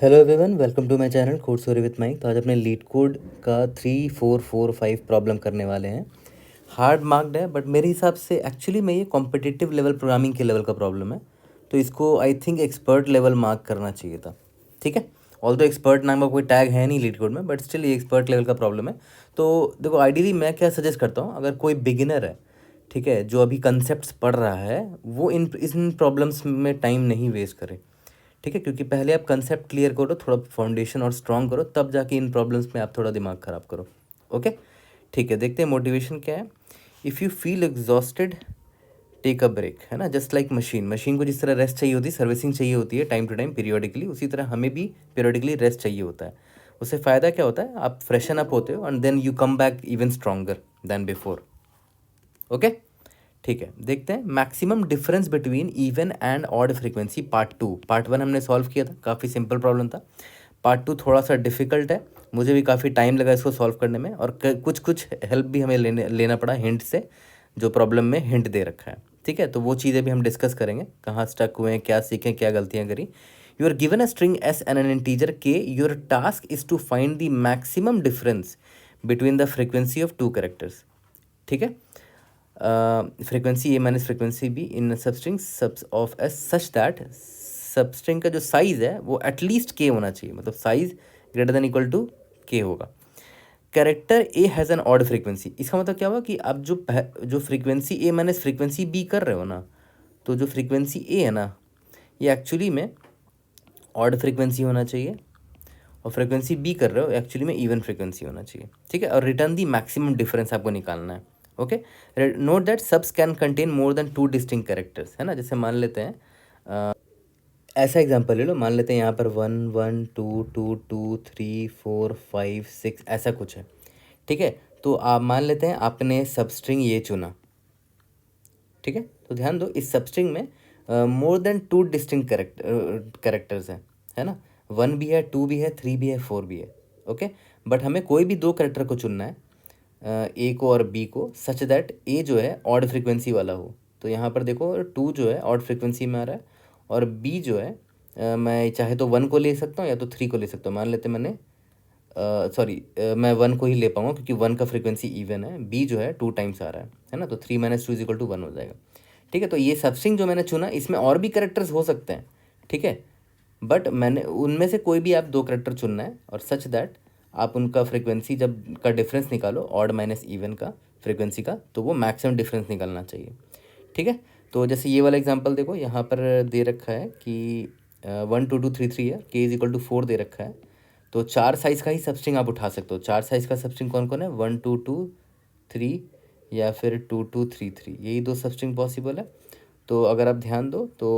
Hello everyone, welcome to my channel code story with Mike. तो आज अपने leet code का 3 4 4 5 प्रॉब्लम करने वाले हैं। हार्ड मार्क्ड है, बट मेरे हिसाब से एक्चुअली में ये कॉम्पिटिटिव लेवल प्रोग्रामिंग के लेवल का प्रॉब्लम है। तो इसको I think expert level mark करना चाहिए था। ठीक है, ऑल तो एक्सपर्ट नाम का कोई टैग है नहीं लीड कोड में, बट स्टिल ये एक्सपर्ट लेवल का प्रॉब्लम है। तो देखो, आइडियली मैं क्या सजेस्ट करता हूँ, अगर कोई बिगिनर है, ठीक है, जो अभी कंसेप्ट पढ़ रहा है, वो इन प्रॉब्लम्स में टाइम नहीं वेस्ट करे। ठीक है, क्योंकि पहले आप कंसेप्ट क्लियर करो, थोड़ा फाउंडेशन और स्ट्रॉन्ग करो, तब जाके इन प्रॉब्लम्स में आप थोड़ा दिमाग ख़राब करो। ओके, ठीक है, देखते हैं मोटिवेशन क्या है। If you feel exhausted, take a break, है ना। जस्ट लाइक मशीन को जिस तरह रेस्ट चाहिए होती है, सर्विसिंग चाहिए होती है टाइम टू टाइम पीरियोडिकली, उसी तरह हमें भी पीरियोडिकली रेस्ट चाहिए होता है। उससे फ़ायदा क्या होता है, आप फ्रेशन अप होते हो and then you come back even stronger than before. Okay, ठीक है, देखते हैं maximum difference between even and odd frequency part 2। Part 1 हमने सॉल्व किया था, काफ़ी सिंपल प्रॉब्लम था। पार्ट 2 थोड़ा सा डिफिकल्ट है, मुझे भी काफ़ी टाइम लगा इसको सॉल्व करने में, और कुछ कुछ हेल्प भी हमें लेना पड़ा हिंट से, जो प्रॉब्लम में हिंट दे रखा है। ठीक है, तो वो चीज़ें भी हम डिस्कस करेंगे, कहाँ स्टक हुए हैं, क्या सीखें, क्या गलतियाँ करी। You are given a string S and an integer K, your task is to find the maximum difference between the frequency of 2 characters. ठीक है, frequency A minus frequency B in substring सबस of S such that substring का जो size है वो at least के होना चाहिए, मतलब size greater than equal to k होगा। Character A has an odd frequency, इसका मतलब क्या हुआ कि आप जो frequency A minus frequency B कर रहे हो ना, तो जो फ्रीक्वेंसी ए है ना, ये एक्चुअली में ऑड फ्रीक्वेंसी होना चाहिए, और फ्रीक्वेंसी बी कर रहे हो एक्चुअली में इवन फ्रीक्वेंसी होना चाहिए। ठीक है, और रिटर्न दी मैक्सिमम डिफरेंस आपको निकालना है। ओके, नोट दैट सबस can contain more than 2 distinct characters, है ना। जैसे मान लेते हैं, ऐसा एग्जांपल ले लो, मान लेते हैं यहाँ पर 1 1 2 2 3 4 5 6 ऐसा कुछ है। ठीक है, तो आप मान लेते हैं आपने सबस्ट्रिंग ये चुना। ठीक है, तो ध्यान दो, इस सबस्ट्रिंग में मोर देन 2 डिस्टिंक्ट कैरेक्टर्स हैं, है ना। 1 भी है, 2 भी है, 3 भी है, 4 भी है। ओके, बट हमें कोई भी 2 कैरेक्टर को चुनना है, ए को और बी को, सच दैट ए जो है ऑड फ्रीक्वेंसी वाला हो। तो यहाँ पर देखो 2 जो है ऑड फ्रीक्वेंसी में आ रहा है, और बी जो है मैं चाहे तो 1 को ले सकता हूँ या तो 3 को ले सकता हूँ। मान लेते मैंने सॉरी, मैं 1 को ही ले पाऊँगा क्योंकि 1 का फ्रीक्वेंसी इवन है। बी जो है 2 टाइम्स आ रहा है ना, तो 3 - 2 = 1 हो जाएगा। ठीक है, तो ये सबस्ट्रिंग जो मैंने चुना, इसमें और भी कैरेक्टर्स हो सकते हैं। ठीक है, बट मैंने उनमें से कोई भी आप 2 कैरेक्टर चुनना है, और सच दैट आप उनका फ्रीक्वेंसी जब का डिफरेंस निकालो, ऑड माइनस इवन का फ्रीक्वेंसी का, तो वो मैक्सिमम डिफरेंस निकालना चाहिए। ठीक है, तो जैसे ये वाला एग्जांपल देखो, यहाँ पर दे रखा है कि 1 2 2 3 3 है, के इज इक्वल टू 4 दे रखा है। तो 4 साइज़ का ही सबस्ट्रिंग आप उठा सकते हो। 4 साइज़ का सबस्ट्रिंग कौन कौन है, 1 2 2 3 या फिर 2 2 3 3, यही 2 सबस्ट्रिंग पॉसिबल है। तो अगर आप ध्यान दो, तो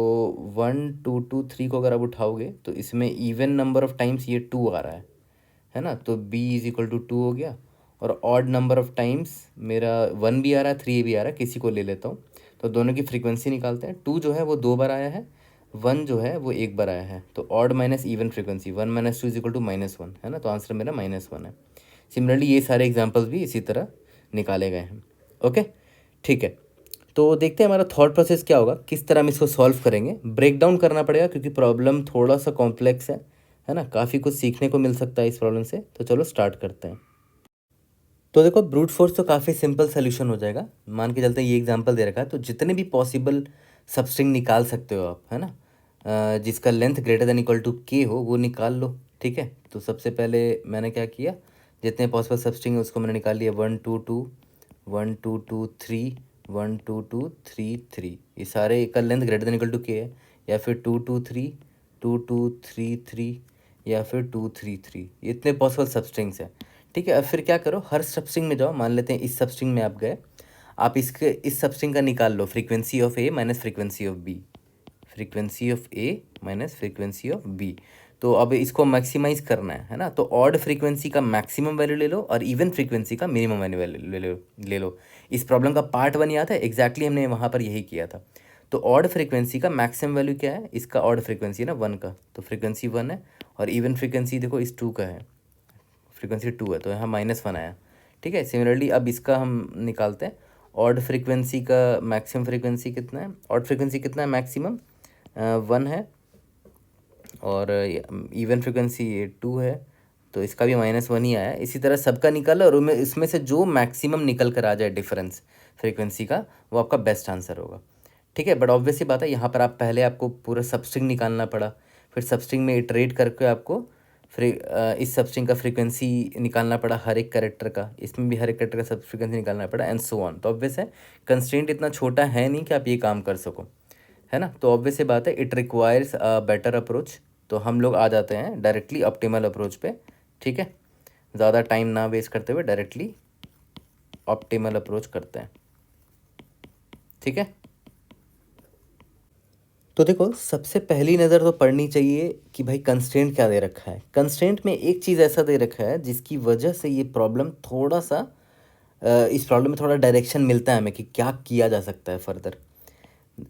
1 2 2 3 को अगर आप उठाओगे, तो इसमें इवन नंबर ऑफ टाइम्स ये 2 आ रहा है ना, तो b इज इक्वल टू 2 हो गया। और ऑड नंबर ऑफ टाइम्स मेरा 1 भी आ रहा है, 3 भी आ रहा है, किसी को ले लेता हूँ, तो दोनों की फ्रीक्वेंसी निकालते हैं। 2 जो है वो 2 बार आया है, 1 जो है वो 1 बार आया है, तो ऑड माइनस इवन फ्रीक्वेंसी 1 - 2 = -1, है ना, तो आंसर मेरा -1 है। सिमिलरली ये सारे एग्जाम्पल्स भी इसी तरह निकाले गए हैं। ओके, ठीक है, तो देखते हैं हमारा थॉट प्रोसेस क्या होगा, किस तरह हम इसको सॉल्व करेंगे। ब्रेक डाउन करना पड़ेगा क्योंकि प्रॉब्लम थोड़ा सा कॉम्प्लेक्स है ना, काफ़ी कुछ सीखने को मिल सकता है इस प्रॉब्लम से। तो चलो स्टार्ट करते हैं। तो देखो, ब्रूट फोर्स तो काफ़ी सिंपल सोल्यूशन हो जाएगा। मान के चलते हैं ये एग्जांपल दे रखा है, तो जितने भी पॉसिबल सबस्ट्रिंग निकाल सकते हो आप, है ना, जिसका length greater than equal to k हो, वो निकाल लो। ठीक है, तो सबसे पहले मैंने क्या किया, जितने पॉसिबल सबस्ट्रिंग है उसको मैंने निकाल लिया। 1 2 2 1 2 2 3 1 2 2 3 3, ये सारे का length greater than equal to k है, या फिर 2 2 3 2 2 3 3, या फिर 2 3 3, ये इतने पॉसिबल सबस्ट्रिंग्स हैं। ठीक है, अब फिर क्या करो, हर सबस्ट्रिंग में जाओ। मान लेते हैं इस सबस्ट्रिंग में आप गए, आप इस सबस्ट्रिंग का निकाल लो, frequency of A minus frequency of B, frequency of A minus frequency of B. तो अब इसको मैक्सिमाइज करना है ना, तो ऑड फ्रीक्वेंसी का मैक्सिमम वैल्यू ले लो और इवन फ्रीक्वेंसी का मिनिमम वैल्यू ले लो। इस प्रॉब्लम का पार्ट 1 याद है, एग्जैक्टली हमने वहाँ पर यही किया था। तो ऑड फ्रीक्वेंसी का मैक्सिमम वैल्यू क्या है, इसका ऑड फ्रीक्वेंसी है ना 1 का, तो फ्रीक्वेंसी 1 है, और इवन फ्रीक्वेंसी देखो इस 2 का है, फ्रीक्वेंसी 2 है, तो यहाँ -1 आया। ठीक है, सिमिलरली अब इसका हम निकालते हैं, ऑड फ्रीक्वेंसी का मैक्सिमम फ्रीक्वेंसी कितना है, ऑड फ्रीक्वेंसी कितना है, मैक्सिमम 1 है, और इवन फ्रिक्वेंसी ये 2 है, तो इसका भी -1 ही आया। इसी तरह सबका निकाला और उनमें इसमें से जो मैक्सिमम निकल कर आ जाए डिफरेंस फ्रीक्वेंसी का, वो आपका बेस्ट आंसर होगा। ठीक है, बट ऑब्वियस सी बात है, यहाँ पर आप पहले आपको पूरा सबस्ट्रिंग निकालना पड़ा, फिर सबस्ट्रिंग में इटरेट करके आपको इस सबस्ट्रिंग का फ्रीक्वेंसी निकालना पड़ा हर एक कैरेक्टर का, इसमें भी हर एक कैरेक्टर का सब फ्रीक्वेंसी निकालना पड़ा एंड सो ऑन। तो ऑब्वियस है कंस्ट्रेंट इतना छोटा है नहीं कि आप ये काम कर सको, है ना। तो ऑब्वियस सी बात है it requires a better approach. तो हम लोग आ जाते हैं डायरेक्टली ऑप्टिमल अप्रोच पे। ठीक है, ज़्यादा टाइम ना वेस्ट करते हुए डायरेक्टली ऑप्टिमल अप्रोच करते हैं। ठीक है, तो देखो सबसे पहली नज़र तो पड़नी चाहिए कि भाई कंस्ट्रेंट क्या दे रखा है। कंस्ट्रेंट में एक चीज़ ऐसा दे रखा है जिसकी वजह से ये प्रॉब्लम थोड़ा सा इस प्रॉब्लम में थोड़ा डायरेक्शन मिलता है हमें कि क्या किया जा सकता है फर्दर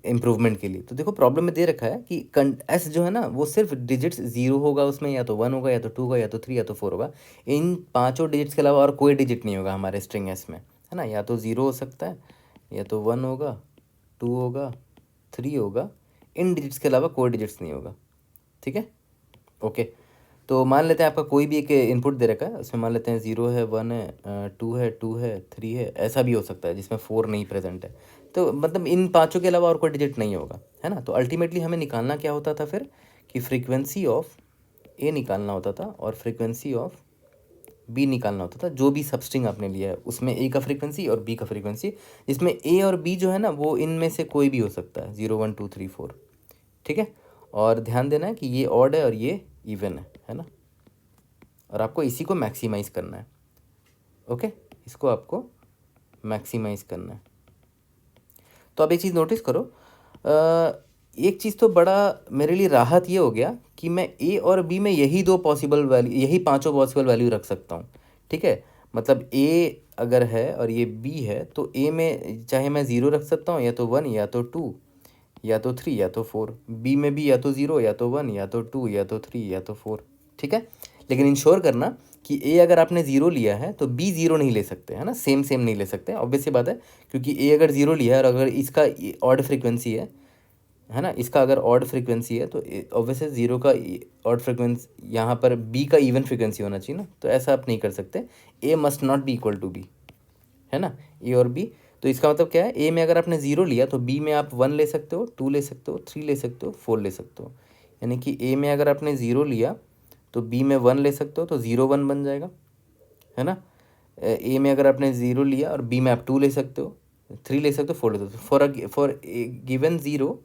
इम्प्रूवमेंट के लिए। तो देखो प्रॉब्लम में दे रखा है कि एस जो है ना वो सिर्फ डिजिट्स 0 होगा उसमें, या तो 1 होगा, या तो 2 होगा, या तो 3, या तो 4 होगा। इन पांचों डिजिट्स के अलावा और कोई डिजिट नहीं होगा हमारे स्ट्रिंग एस में, है ना। या तो 0 हो सकता है, या तो 1 होगा, 2 होगा, 3 होगा। इन डिजिट्स के अलावा कोई डिजिट्स नहीं होगा। ठीक है, ओके। तो मान लेते हैं आपका कोई भी एक इनपुट दे रखा है, उसमें मान लेते हैं 0 है, 1 है, 2 है, 3 है, ऐसा भी हो सकता है जिसमें 4 नहीं प्रेजेंट है। तो मतलब इन पांचों के अलावा और कोई डिजिट नहीं होगा, है ना। तो अल्टीमेटली हमें निकालना क्या होता था फिर कि फ्रीक्वेंसी ऑफ ए निकालना होता था और फ्रीक्वेंसी ऑफ बी निकालना होता था। जो भी सबस्ट्रिंग आपने लिया है उसमें ए का फ्रीक्वेंसी और बी का फ्रीक्वेंसी, इसमें ए और बी जो है ना वो इनमें से कोई भी हो सकता है, 0, 1, 2, 3, 4। ठीक है, और ध्यान देना है कि ये ऑड है और ये इवन है ना। और आपको इसी को मैक्सिमाइज़ करना है। ओके, इसको आपको मैक्सिमाइज़ करना है। तो अब एक चीज़ नोटिस करो, एक चीज़ तो बड़ा मेरे लिए राहत ये हो गया कि मैं ए और बी में यही दो पॉसिबल वैल्यू, यही पांचों पॉसिबल वैल्यू रख सकता हूँ। ठीक है, मतलब ए अगर है और ये बी है तो ए में चाहे मैं 0 रख सकता हूँ, या तो 1, या तो 2, या तो 3, या तो 4। बी में भी या तो 0, या तो 1, या तो 2, या तो 3, या तो 4। ठीक है, लेकिन इंश्योर करना कि ए अगर आपने 0 लिया है तो बी 0 नहीं ले सकते, है ना। सेम सेम नहीं ले सकते, ऑब्वियस सी बात है, क्योंकि ए अगर 0 लिया है और अगर इसका ऑड फ्रीक्वेंसी है ना, इसका अगर ऑड फ्रीक्वेंसी है तो ऑब्वियसली 0 का ऑड फ्रीक्वेंसी, यहाँ पर बी का इवन फ्रीक्वेंसी होना चाहिए ना। तो ऐसा आप नहीं कर सकते, A must not be equal to B, है ना, ए और बी। तो इसका मतलब क्या है, ए में अगर आपने 0 लिया तो बी में आप 1 ले सकते हो, 2 ले सकते हो, 3 ले सकते हो, 4 ले सकते हो। यानी कि ए में अगर आपने 0 लिया तो बी में 1 ले सकते हो, तो 0, 1 बन जाएगा, है ना। ए में अगर आपने 0 लिया और बी में आप 2 ले सकते हो, 3 ले सकते हो, 4 ले सकते हो। फॉर गिवन 0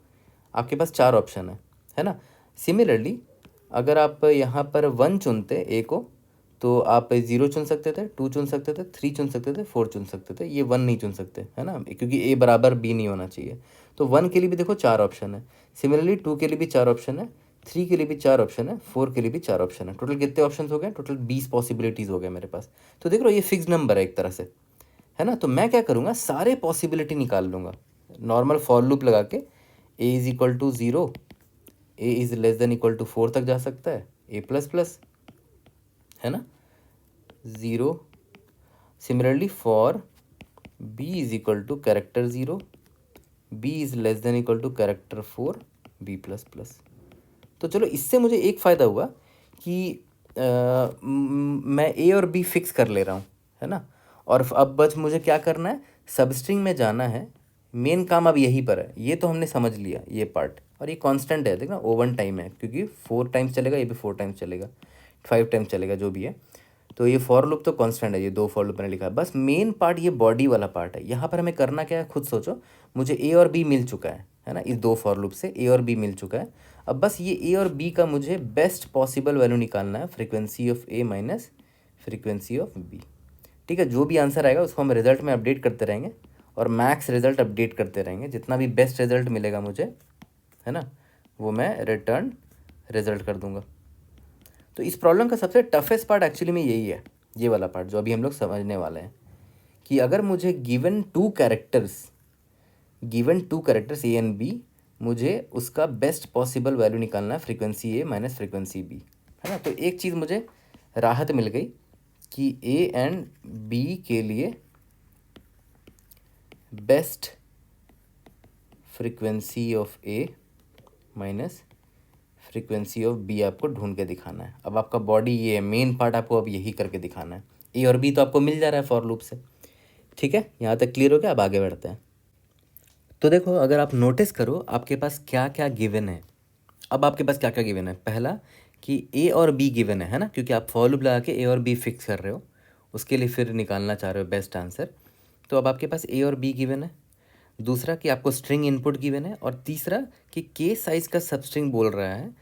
आपके पास 4 ऑप्शन है ना। सिमिलरली अगर आप यहाँ पर 1 चुनते ए को तो आप 0 चुन सकते थे, 2 चुन सकते थे, 3 चुन सकते थे, 4 चुन सकते थे, ये 1 नहीं चुन सकते, है ना, क्योंकि ए बराबर बी नहीं होना चाहिए। तो 1 के लिए भी देखो 4 ऑप्शन है, सिमिलरली 2 के लिए भी 4 ऑप्शन है, 3 के लिए भी 4 ऑप्शन है, 4 के लिए भी 4 ऑप्शन है। टोटल कितने ऑप्शन हो गए, टोटल 20 पॉसिबिलिटीज़ हो गए मेरे पास। तो देख लो ये फिक्स नंबर है एक तरह से, है ना। तो मैं क्या करूँगा, सारे पॉसिबिलिटी निकाल लूँगा नॉर्मल फॉर लूप लगा के। A is equal to 0, A is less than equal to 4 तक जा सकता है, ए प्लस प्लस, है ना, 0। Similarly for B is equal to character 0, B is less than equal to character 4, B plus plus. तो चलो इससे मुझे एक फ़ायदा हुआ कि मैं ए और बी फिक्स कर ले रहा हूँ, है ना। और अब बस मुझे क्या करना है, सबस्ट्रिंग में जाना है। मेन काम अब यहीं पर है, ये तो हमने समझ लिया ये पार्ट। और ये कांस्टेंट है, देखना ओवन टाइम है, क्योंकि 4 टाइम्स चलेगा, ये भी 4 टाइम्स चलेगा, 5 टाइम्स चलेगा, जो भी है। तो ये फॉर लूप तो कांस्टेंट है, ये 2 फॉर लूप मैंने लिखा है। बस मेन पार्ट ये बॉडी वाला पार्ट है। यहाँ पर हमें करना क्या है, खुद सोचो। मुझे ए और बी मिल चुका है ना, इस 2 फॉर लूप से ए और बी मिल चुका है। अब बस ये ए और बी का मुझे बेस्ट पॉसिबल वैल्यू निकालना है, frequency of A minus frequency of B. ठीक है, जो भी आंसर आएगा उसको हम रिजल्ट में अपडेट करते रहेंगे और मैक्स रिजल्ट अपडेट करते रहेंगे। जितना भी बेस्ट रिजल्ट मिलेगा मुझे, है ना, वो मैं रिटर्न रिजल्ट कर दूंगा। तो इस प्रॉब्लम का सबसे टफेस्ट पार्ट एक्चुअली में यही है, ये वाला पार्ट जो अभी हम लोग समझने वाले हैं, कि अगर मुझे given two characters A and B, मुझे उसका बेस्ट पॉसिबल वैल्यू निकालना है, frequency A minus frequency B, है ना। तो एक चीज़ मुझे राहत मिल गई कि ए एंड बी के लिए best frequency of A minus frequency of B आपको ढूंढ के दिखाना है। अब आपका बॉडी ये है, मेन पार्ट आपको अब यही करके दिखाना है। ए और बी तो आपको मिल जा रहा है फॉर लूप से, ठीक है, यहाँ तक क्लियर हो गया। अब आगे बढ़ते हैं। तो देखो, अगर आप नोटिस करो आपके पास क्या क्या गिवन है। अब आपके पास क्या क्या गिवन है, पहला कि ए और बी गिवन है ना, क्योंकि आप फॉर लूप लगा के ए और बी फिक्स कर रहे हो, उसके लिए फिर निकालना चाह रहे हो बेस्ट आंसर। तो अब आपके पास ए और बी गिवन है। दूसरा कि आपको स्ट्रिंग इनपुट गिवन है। और तीसरा कि के साइज का सब स्ट्रिंग बोल रहा है,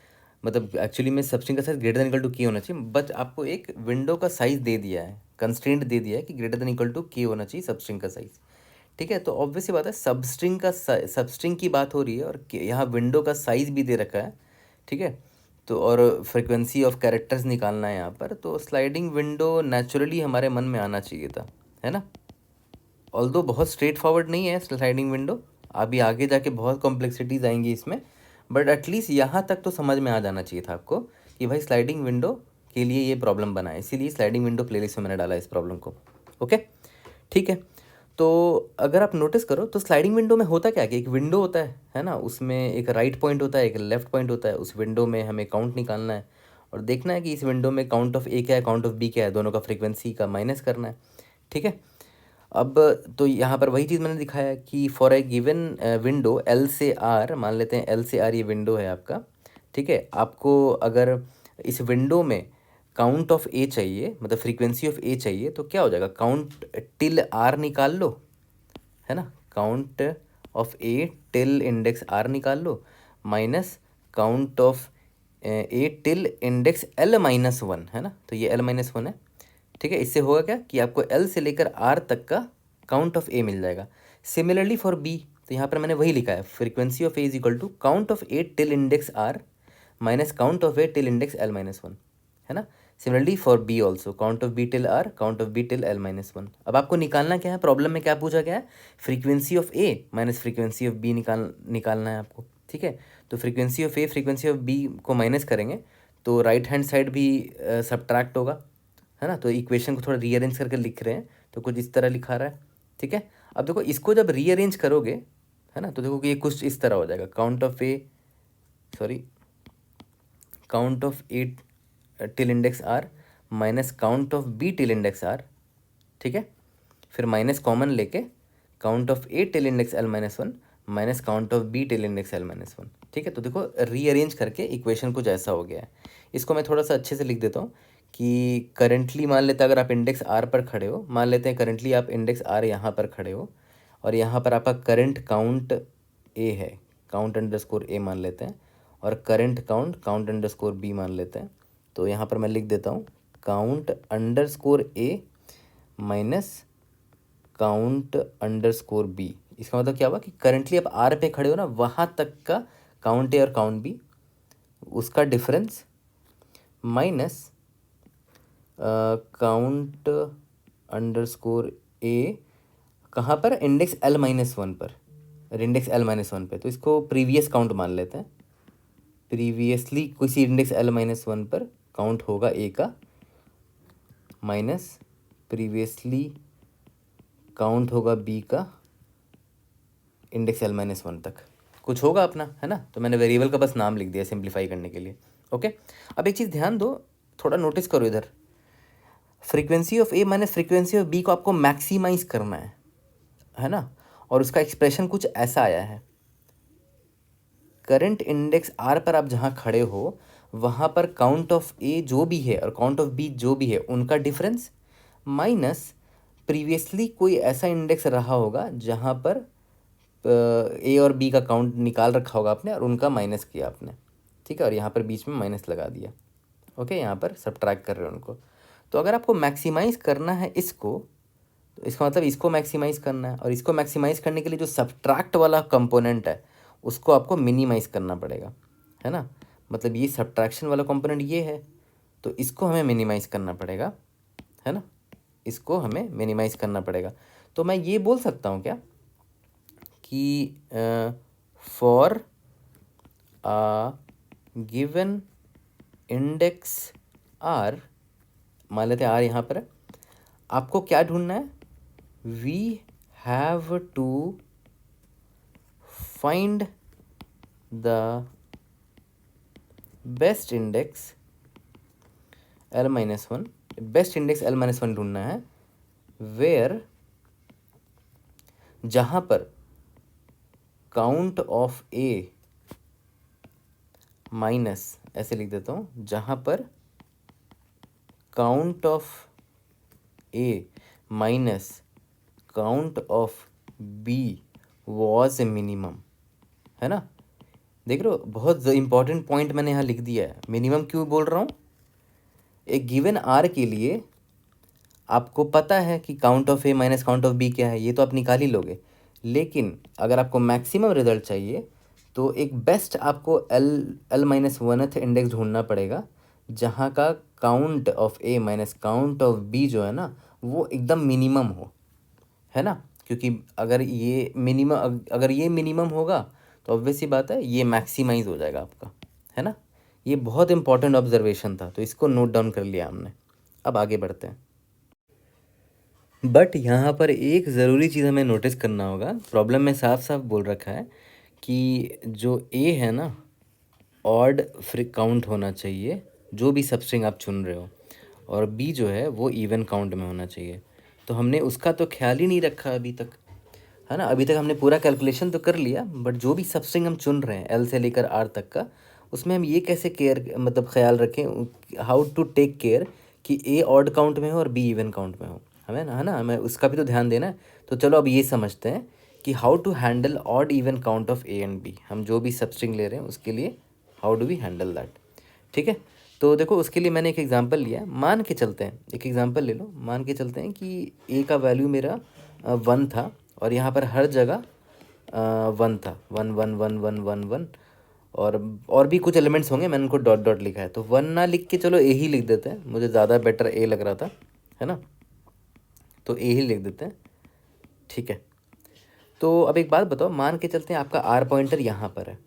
मतलब एक्चुअली में सब स्ट्रिंग का size greater than equal to के होना चाहिए, बट आपको एक विंडो का साइज दे दिया है, कंस्ट्रेंट दे दिया है कि ग्रेटर देन इक्वल टू के होना चाहिए सब स्ट्रिंग का साइज, ठीक है। तो ऑब्वियस सी बात है, सब स्ट्रिंग का सब स्ट्रिंग की बात हो रही है और यहाँ विंडो का साइज भी दे रखा है, ठीक है। तो और फ्रिक्वेंसी ऑफ कैरेक्टर्स निकालना है यहाँ पर, तो स्लाइडिंग विंडो नेचुरली हमारे मन में आना चाहिए था, है ना। ऑल्दो बहुत स्ट्रेट फॉरवर्ड नहीं है स्लाइडिंग विंडो, अभी आगे जाके बहुत कॉम्प्लेक्सिटीज़ आएंगी इसमें, बट एटलीस्ट यहाँ तक तो समझ में आ जाना चाहिए था आपको कि भाई स्लाइडिंग विंडो के लिए ये प्रॉब्लम बना है, इसीलिए स्लाइडिंग विंडो प्लेलिस्ट में मैंने डाला इस प्रॉब्लम को। ओके, ठीक है। तो अगर आप नोटिस करो तो स्लाइडिंग विंडो में होता क्या है कि एक विंडो होता है ना, उसमें एक राइट पॉइंट होता है, एक लेफ्ट पॉइंट होता है। उस विंडो में हमें काउंट निकालना है और देखना है कि इस विंडो में काउंट ऑफ ए क्या है, काउंट ऑफ बी क्या है, दोनों का फ्रीक्वेंसी का माइनस करना है, ठीक है। अब तो यहाँ पर वही चीज़ मैंने दिखाया कि for a given window L से आर, मान लेते हैं एल से आर ये विंडो है आपका, ठीक है। आपको अगर इस विंडो में काउंट ऑफ ए चाहिए, मतलब फ्रीक्वेंसी ऑफ ए चाहिए, तो क्या हो जाएगा, काउंट टिल आर निकाल लो, है ना, count of A till index R निकाल लो, minus count of A till index L minus one, है ना। तो ये एल माइनस वन है, ठीक है। इससे होगा क्या कि आपको एल से लेकर आर तक का काउंट ऑफ ए मिल जाएगा। सिमिलरली फॉर बी, तो यहाँ पर मैंने वही लिखा है, frequency of A is equal to count of A till index R minus count of A till index L minus one, है ना। Similarly for B also, count of B till R, count of B till L minus one. अब आपको निकालना क्या है, problem में क्या पूछा गया है, frequency of A minus frequency of B निकालना है आपको, ठीक है। तो frequency of A frequency of B को माइनस करेंगे तो राइट हैंड साइड भी सब्ट्रैक्ट होगा, है ना। तो इक्वेशन को थोड़ा रीअरेंज करके लिख रहे हैं, तो कुछ इस तरह लिखा रहा है, ठीक है। अब देखो इसको जब रीअरेंज करोगे, है ना, तो देखो कि ये कुछ इस तरह हो जाएगा, count of A, sorry, count of A till index R minus count of B till index R, ठीक है। फिर माइनस कॉमन लेके count of A till index L minus one minus count of B till index L minus one, ठीक है। तो देखो rearrange करके equation कुछ ऐसा हो गया है। इसको मैं थोड़ा सा अच्छे से लिख देता हूँ कि करेंटली मान लेते हैं अगर आप इंडेक्स आर पर खड़े हो, मान लेते हैं करेंटली आप इंडेक्स आर यहाँ पर खड़े हो और यहाँ पर आपका करंट काउंट ए है, काउंट अंडरस्कोर ए मान लेते हैं, और करंट काउंट अंडरस्कोर बी मान लेते हैं। तो यहाँ पर मैं लिख देता हूँ count underscore A minus count underscore B. इसका मतलब क्या हुआ कि करंटली आप आर पे खड़े हो ना, वहाँ तक का काउंट ए और काउंट बी, उसका डिफरेंस माइनस काउंट अंडरस्कोर ए कहाँ पर, इंडेक्स एल माइनस वन पर, इंडेक्स एल माइनस वन पे। तो इसको प्रीवियस काउंट मान लेते हैं, प्रीवियसली किसी इंडेक्स एल माइनस वन पर काउंट होगा ए का, माइनस प्रीवियसली काउंट होगा बी का इंडेक्स एल माइनस वन तक, कुछ होगा अपना, है ना। तो मैंने वेरिएबल का बस नाम लिख दिया सिंप्लीफाई करने के लिए। ओके, अब एक चीज़ ध्यान दो, थोड़ा नोटिस करो इधर, frequency of A minus frequency of B को आपको मैक्सिमाइज करना है ना। और उसका एक्सप्रेशन कुछ ऐसा आया है, करंट इंडेक्स आर पर आप जहाँ खड़े हो वहाँ पर काउंट ऑफ ए जो भी है और काउंट ऑफ बी जो भी है उनका डिफरेंस माइनस प्रीवियसली कोई ऐसा इंडेक्स रहा होगा जहाँ पर ए और बी का काउंट निकाल रखा होगा आपने और उनका माइनस किया आपने, ठीक है, और यहाँ पर बीच में माइनस लगा दिया। ओके, यहाँ पर सब्ट्रैक्ट कर रहे हो उनको। तो अगर आपको मैक्सिमाइज़ करना है इसको, तो इसका मतलब इसको मैक्सिमाइज़ करना है, और इसको मैक्सिमाइज़ करने के लिए जो सब्ट्रैक्ट वाला कंपोनेंट है उसको आपको मिनिमाइज़ करना पड़ेगा, है ना। मतलब ये सब्ट्रैक्शन वाला कंपोनेंट ये है, तो इसको हमें मिनिमाइज़ करना पड़ेगा, है ना, इसको हमें मिनिमाइज़ करना पड़ेगा। तो मैं ये बोल सकता हूँ क्या कि for a given index R, मान लेते हैं आर यहाँ पर है, आपको क्या ढूंढना है, we have to find the best index L-1, best index L-1 ढूंढना है वेयर जहाँ पर काउंट ऑफ ए माइनस, ऐसे लिख देता हूँ, जहाँ पर count of A minus count of B was minimum, है ना। देख रहे हो, बहुत इंपॉर्टेंट पॉइंट मैंने यहाँ लिख दिया है। मिनिमम क्यों बोल रहा हूँ? एक गिवन आर के लिए आपको पता है कि count of A minus count of B क्या है, ये तो आप निकाल ही लोगे। लेकिन अगर आपको मैक्सिमम रिजल्ट चाहिए तो एक बेस्ट आपको L-1th इंडेक्स ढूंढना पड़ेगा जहाँ का count of A minus count of B जो है ना वो एकदम मिनिमम हो, है ना। क्योंकि अगर ये मिनिमम होगा तो ऑब्वियस सी बात है ये मैक्सिमाइज हो जाएगा आपका, है ना। ये बहुत इंपॉर्टेंट ऑब्जर्वेशन था, तो इसको नोट डाउन कर लिया हमने। अब आगे बढ़ते हैं। बट यहाँ पर एक ज़रूरी चीज़ हमें नोटिस करना होगा, प्रॉब्लम में साफ साफ बोल रखा है कि जो ए है ना ऑड फ्री काउंट होना चाहिए, जो भी सबस्ट्रिंग आप चुन रहे हो, और बी जो है वो इवन काउंट में होना चाहिए। तो हमने उसका तो ख्याल ही नहीं रखा अभी तक, है ना। अभी तक हमने पूरा कैलकुलेशन तो कर लिया, बट जो भी सबस्ट्रिंग हम चुन रहे हैं एल से लेकर आर तक का, उसमें हम ये कैसे केयर मतलब ख्याल रखें, हाउ टू टेक केयर कि ए ऑड काउंट में हो और बी इवन काउंट में हो, हमें ना, है ना, हमें उसका भी तो ध्यान देना है। तो चलो अब ये समझते हैं कि how to handle odd even count of A and B. हम जो भी सबस्ट्रिंग ले रहे हैं उसके लिए how do we handle that, ठीक है। तो देखो उसके लिए मैंने एक एग्जांपल लिया, मान के चलते हैं, एक एग्जांपल ले लो, मान के चलते हैं कि ए का वैल्यू मेरा 1 था और यहाँ पर हर जगह 1 था, 1 1 1 1 1 1, और भी कुछ एलिमेंट्स होंगे, मैंने उनको डॉट डॉट लिखा है। तो 1 ना लिख के चलो ए ही लिख देते हैं, मुझे ज़्यादा बेटर ए लग रहा था, है ना। तो ए ही लिख देते हैं, ठीक है। तो अब एक बात बताओ, मान के चलते हैं आपका आर पॉइंटर यहाँ पर है,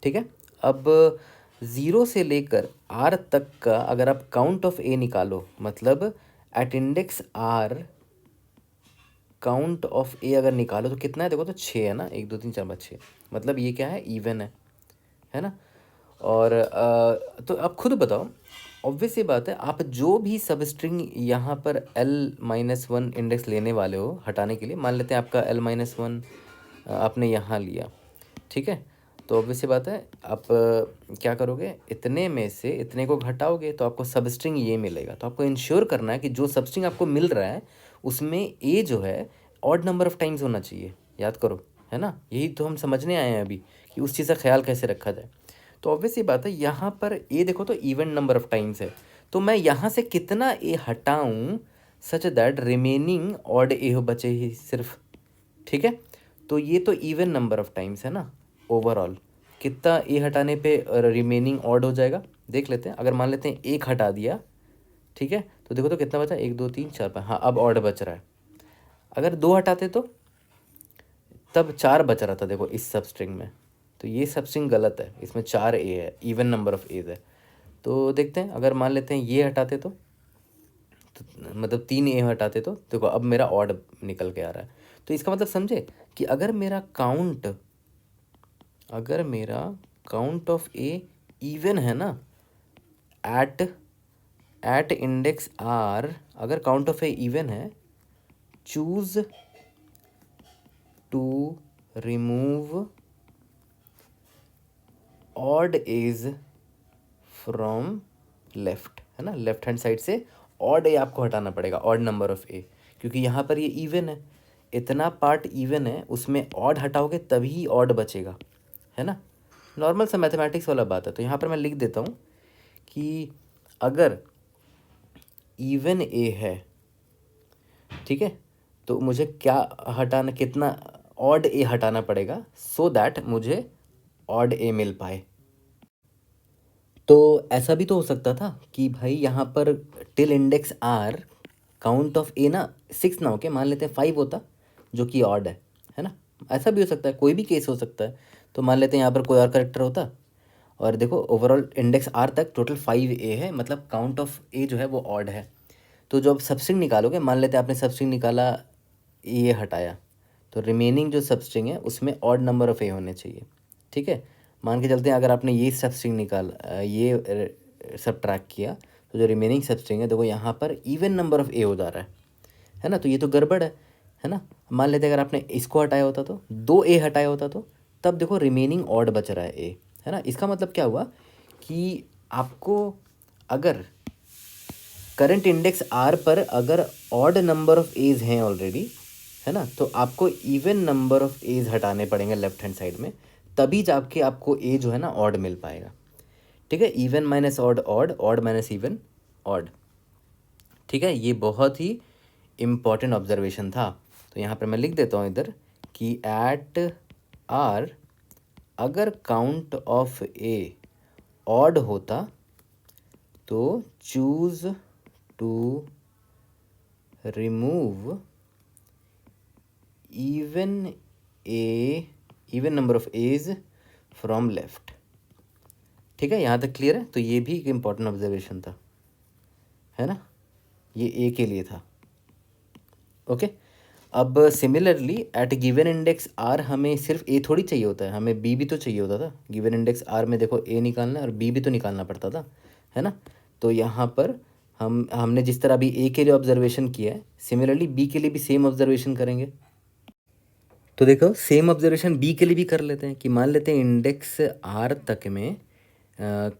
ठीक है। अब 0 से लेकर आर तक का अगर आप काउंट ऑफ ए निकालो, मतलब at index R count of A अगर निकालो तो कितना है, देखो तो 6 है ना, 1 2 3 4 5 6, मतलब ये क्या है, इवन है ना। और तो आप खुद बताओ, ऑब्वियस ये बात है, आप जो भी सब स्ट्रिंग यहाँ पर L-1 इंडेक्स लेने वाले हो हटाने के लिए, मान लेते हैं आपका L-1 आपने यहाँ लिया, ठीक है। तो ऑब्वियस ये बात है, आप क्या करोगे, इतने में से इतने को घटाओगे तो आपको सब स्ट्रिंग ये मिलेगा। तो आपको इंश्योर करना है कि जो सब स्ट्रिंग आपको मिल रहा है उसमें ए जो है ऑड नंबर ऑफ टाइम्स होना चाहिए, याद करो, है ना। यही तो हम समझने आए हैं अभी कि उस चीज़ का ख्याल कैसे रखा जाए। तो ऑब्वियस ये बात है, यहाँ पर ए देखो तो इवन नंबर ऑफ टाइम्स है, तो मैं यहाँ से कितना ए हटाऊँ सच दैट रिमेनिंग ऑड ए हो बचे ही सिर्फ, ठीक है। तो ये तो इवन नंबर ऑफ टाइम्स है ना, ओवरऑल कितना ए हटाने पे रिमेनिंग ऑड हो जाएगा, देख लेते हैं। अगर मान लेते हैं 1 हटा दिया, ठीक है, तो देखो तो कितना बचा, 1 2 3 4 5, हाँ अब ऑड बच रहा है। अगर 2 हटाते तो तब 4 बच रहा था, देखो इस सब स्ट्रिंग में। तो ये सब स्ट्रिंग गलत है, इसमें 4 ए है, इवन नंबर ऑफ एज है। तो देखते हैं, अगर मान लेते हैं ये हटाते तो मतलब 3 ए हटाते तो देखो अब मेरा ऑड निकल के आ रहा है। तो इसका मतलब समझे कि अगर मेरा काउंट ऑफ ए इवन है ना, एट इंडेक्स आर अगर काउंट ऑफ ए इवन है, choose to remove odd A's from left, है ना, लेफ्ट हैंड साइड से ऑड ए आपको हटाना पड़ेगा, ऑड नंबर ऑफ ए, क्योंकि यहाँ पर ये इवन है, इतना पार्ट इवन है, उसमें ऑड हटाओगे तभी ऑड बचेगा, है ना। नॉर्मल सा मैथमेटिक्स वाला बात है। तो यहाँ पर मैं लिख देता हूँ कि अगर इवन ए है, ठीक है, तो मुझे क्या हटाना, कितना ऑड ए हटाना पड़ेगा सो दैट मुझे ऑड ए मिल पाए। तो ऐसा भी तो हो सकता था कि भाई यहाँ पर till index R count of A ना 6 ना होके मान लेते हैं 5 होता, जो कि ऑड है ना। ऐसा भी हो सकता है, कोई भी केस हो सकता है। तो मान लेते हैं यहाँ पर कोई और करेक्टर होता, और देखो ओवरऑल इंडेक्स आर तक टोटल 5 ए है, मतलब काउंट ऑफ ए जो है वो ऑड है। तो जो आप सबस्ट्रिंग निकालोगे, मान लेते हैं आपने सबस्ट्रिंग निकाला, ए हटाया, तो रिमेनिंग जो सबस्ट्रिंग है उसमें ऑड नंबर ऑफ ए होने चाहिए, ठीक है। मान के चलते हैं अगर आपने ये सब स्ट्रिंग ये सब ट्रैक किया तो जो रिमेनिंग सब स्ट्रिंग है देखो यहाँ पर इवन नंबर ऑफ ए हो जा रहा है ना, तो ये तो गड़बड़ है ना। मान लेते अगर आपने इसको हटाया होता तो 2 ए हटाया होता तो तब देखो रिमेनिंग ऑड बच रहा है ए, है ना। इसका मतलब क्या हुआ कि आपको अगर करंट इंडेक्स आर पर अगर ऑड नंबर ऑफ एज हैं ऑलरेडी, है ना, तो आपको इवन नंबर ऑफ एज हटाने पड़ेंगे लेफ्ट हैंड साइड में, तभी जाके आपको ए जो है ना ऑड मिल पाएगा। ठीक है, even minus odd odd, odd minus even odd. ठीक है, ये बहुत ही इम्पॉर्टेंट ऑब्जर्वेशन था। तो यहाँ पर मैं लिख देता हूँ इधर कि एट आर अगर काउंट ऑफ ए ऑड होता तो choose to remove even number of A's from left. ठीक है, यहाँ तक क्लियर है। तो ये भी एक इम्पॉर्टेंट ऑब्जर्वेशन था, है ना, ये ए के लिए था। ओके, अब similarly at given index R हमें सिर्फ ए थोड़ी चाहिए होता है, हमें बी भी तो चाहिए होता था। गिवन इंडेक्स आर में देखो ए निकालना है और बी भी तो निकालना पड़ता था, है ना। तो यहाँ पर हमने जिस तरह अभी ए के लिए ऑब्जर्वेशन किया है, सिमिलरली बी के लिए भी सेम ऑब्जर्वेशन करेंगे। तो देखो सेम ऑब्जर्वेशन बी के लिए भी कर लेते हैं कि मान लेते हैं इंडेक्स आर तक में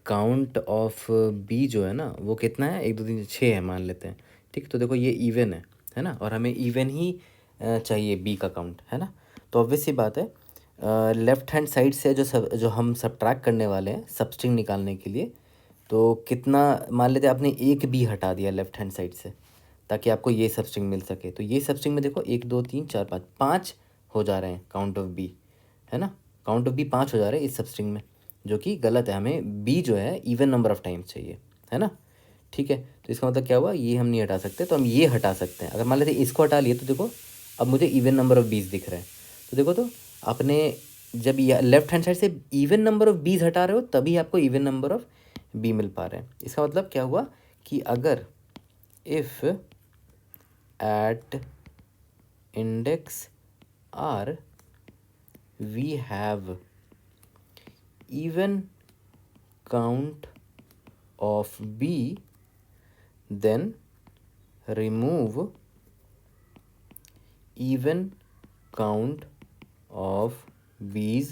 काउंट ऑफ बी जो है ना वो कितना है, 1 2 3 6 है मान लेते हैं। ठीक, तो देखो ये इवन है ना, और हमें इवन ही चाहिए बी का काउंट, है ना। तो ऑब्वियस सी बात है लेफ्ट हैंड साइड से जो हम सब्ट्रैक्ट करने वाले हैं सबस्ट्रिंग निकालने के लिए, तो कितना मान लेते हैं आपने एक बी हटा दिया लेफ्ट हैंड साइड से ताकि आपको ये सबस्ट्रिंग मिल सके। तो ये सबस्ट्रिंग में देखो 1 2 3 4 5 5 हो जा रहे हैं काउंट ऑफ बी, है ना। काउंट ऑफ बी 5 हो जा रहे हैं इस सबस्ट्रिंग में, जो कि गलत है। हमें बी जो है इवन नंबर ऑफ टाइम्स चाहिए, है ना। ठीक है, तो इसका मतलब क्या हुआ, ये हम नहीं हटा सकते, तो हम ये हटा सकते हैं। अगर मान लेते इसको हटा लिए तो देखो अब मुझे इवन नंबर ऑफ बीज दिख रहे हैं। तो देखो तो आपने जब लेफ्ट हैंड साइड से इवन नंबर ऑफ बीज हटा रहे हो तभी आपको इवन नंबर ऑफ बी मिल पा रहे हैं। इसका मतलब क्या हुआ कि अगर if at index R we have even count of b, then remove even count of b's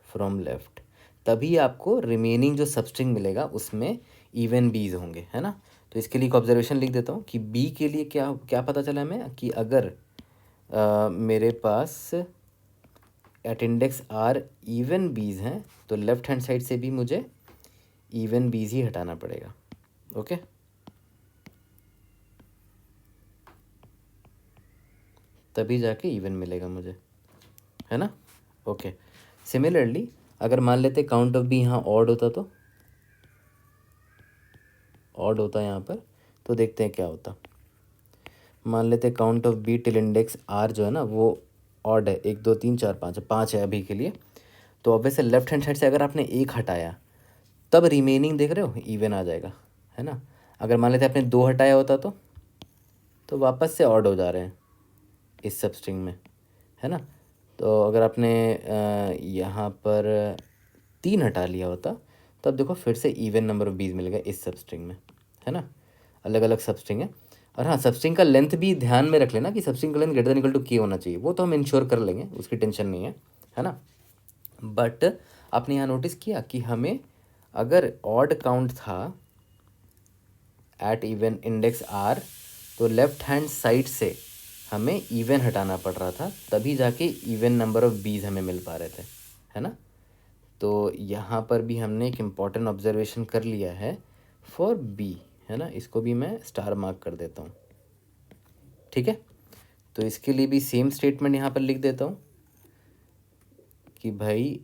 from left, तभी आपको रिमेनिंग जो सबस्ट्रिंग मिलेगा उसमें इवन बीज होंगे, है ना। तो इसके लिए एक ऑब्जर्वेशन लिख देता हूँ कि बी के लिए क्या क्या पता चला हमें कि अगर मेरे पास एट इंडेक्स आर इवन बीज हैं तो लेफ्ट हैंड साइड से भी मुझे इवन बीज ही हटाना पड़ेगा। ओके, तभी जाके इवन मिलेगा मुझे, है ना। ओके, सिमिलरली अगर मान लेते काउंट ऑफ बी यहाँ ऑड होता तो ऑड होता यहाँ पर, तो देखते हैं क्या होता। मान लेते count of B till index R जो है ना वो ऑड है, 1 2 3 4 5 5 है अभी के लिए। तो ऑब्वियसली लेफ्ट हैंड साइड से अगर आपने एक हटाया तब रिमेनिंग देख रहे हो इवन आ जाएगा, है ना। अगर मान लेते आपने 2 हटाया होता तो वापस से ऑड हो जा रहे हैं इस सबस्ट्रिंग में, है ना। तो अगर आपने यहाँ पर 3 हटा लिया होता तब देखो फिर से इवन नंबर ऑफ बीज मिलेगा इस सबस्ट्रिंग में, है ना। अलग अलग सबस्ट्रिंग है। और हाँ, सबस्ट्रिंग का लेंथ भी ध्यान में रख लेना कि सबस्ट्रिंग का length greater than equal to के होना चाहिए, वो तो हम इंश्योर कर लेंगे, उसकी टेंशन नहीं है ना। बट आपने यहाँ नोटिस किया कि हमें अगर ऑड काउंट था एट इवन इंडेक्स आर तो लेफ्ट हैंड साइड से हमें इवन हटाना पड़ रहा था, तभी जाके इवन नंबर ऑफ बीज हमें मिल पा रहे थे, है ना। तो यहाँ पर भी हमने एक इम्पॉर्टेंट ऑब्जर्वेशन कर लिया है फॉर बी, है ना। इसको भी मैं स्टार मार्क कर देता हूँ। ठीक है, तो इसके लिए भी सेम स्टेटमेंट यहाँ पर लिख देता हूँ कि भाई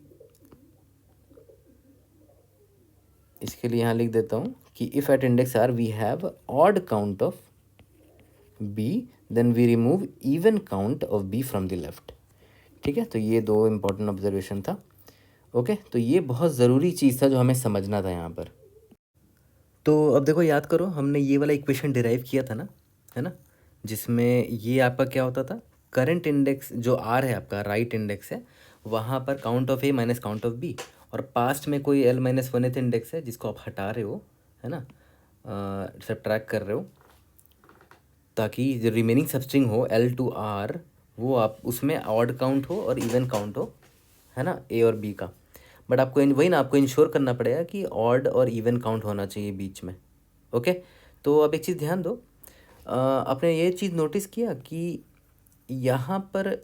इसके लिए यहाँ लिख देता हूँ कि if at index R we have odd count of B then we remove even count of B from the left. ठीक है, तो ये 2 इम्पॉर्टेंट ऑब्जर्वेशन था। ओके, तो ये बहुत ज़रूरी चीज़ था जो हमें समझना था यहाँ पर। तो अब देखो याद करो हमने ये वाला इक्वेशन डिराइव किया था ना, है ना, जिसमें ये आपका क्या होता था, करंट इंडेक्स जो आर है आपका राइट इंडेक्स है, वहाँ पर count of A minus count of B, और पास्ट में कोई L-1th इंडेक्स है जिसको आप हटा रहे हो, है ना, सब्ट्रैक्ट कर रहे हो, ताकि जो रिमेनिंग सबस्ट्रिंग हो L to R वो आप उसमें ऑड काउंट हो और इवन काउंट हो, है ना, ए और बी का। बट आपको वही ना, आपको इंश्योर करना पड़ेगा कि ऑड और इवन काउंट होना चाहिए बीच में। ओके, तो अब एक चीज़ ध्यान दो, आपने ये चीज़ नोटिस किया कि यहाँ पर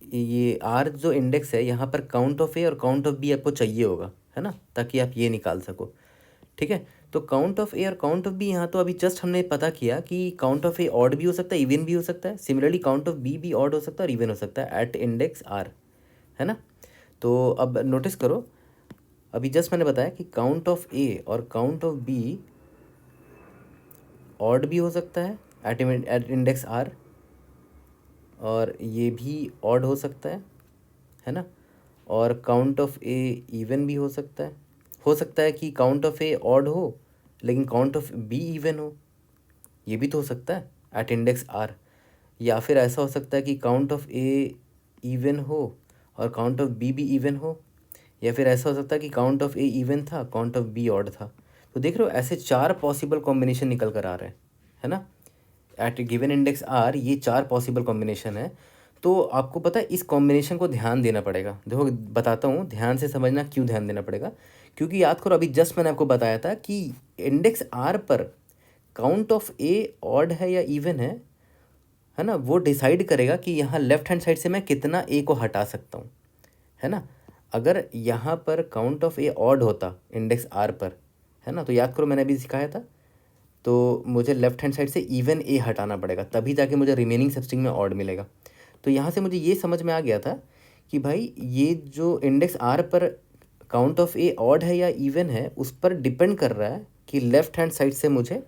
ये आर जो इंडेक्स है, यहाँ पर काउंट ऑफ ए और काउंट ऑफ बी आपको चाहिए होगा, है ना, ताकि आप ये निकाल सको। ठीक है, तो काउंट ऑफ ए और काउंट ऑफ बी यहाँ तो अभी जस्ट हमने पता किया कि काउंट ऑफ ए ऑड भी हो सकता है, इवन भी हो सकता है। सिमिलरली काउंट ऑफ बी भी ऑड हो सकता है और इवन हो सकता है एट इंडेक्स आर, है ना। तो अब नोटिस करो, अभी जस्ट मैंने बताया कि काउंट ऑफ ए और काउंट ऑफ बी ऑड भी हो सकता है एट इंडेक्स आर, और ये भी ऑड हो सकता है ना। और काउंट ऑफ ए इवन भी हो सकता है कि काउंट ऑफ ए ऑड हो लेकिन काउंट ऑफ बी इवन हो, ये भी तो हो सकता है एट इंडेक्स आर। या फिर ऐसा हो सकता है कि काउंट ऑफ ए इवन हो और काउंट ऑफ बी भी इवन हो, या फिर ऐसा हो सकता है कि काउंट ऑफ ए इवन था, काउंट ऑफ बी ऑड था। तो देख रहे हो, ऐसे 4 पॉसिबल कॉम्बिनेशन निकल कर आ रहे हैं, है ना, एट गिवन इंडेक्स आर। ये 4 पॉसिबल कॉम्बिनेशन है। तो आपको पता है इस कॉम्बिनेशन को ध्यान देना पड़ेगा। देखो बताता हूँ, ध्यान से समझना क्यों ध्यान देना पड़ेगा। क्योंकि याद करो, अभी जस्ट मैंने आपको बताया था कि इंडेक्स आर पर काउंट ऑफ ए ऑड है या इवन है ना, वो डिसाइड करेगा कि यहाँ लेफ्ट हैंड साइड से मैं कितना ए को हटा सकता हूँ, है ना। अगर यहाँ पर काउंट ऑफ ए ऑड होता इंडेक्स आर पर, है ना, तो याद करो मैंने अभी सिखाया था, तो मुझे लेफ्ट हैंड साइड से इवन ए हटाना पड़ेगा, तभी जाके मुझे रिमेनिंग सबस्ट्रिंग में ऑड मिलेगा। तो यहाँ से मुझे ये समझ में आ गया था कि भाई ये जो इंडेक्स आर पर काउंट ऑफ ए ऑड है या इवन है, उस पर डिपेंड कर रहा है कि लेफ्ट हैंड साइड से मुझे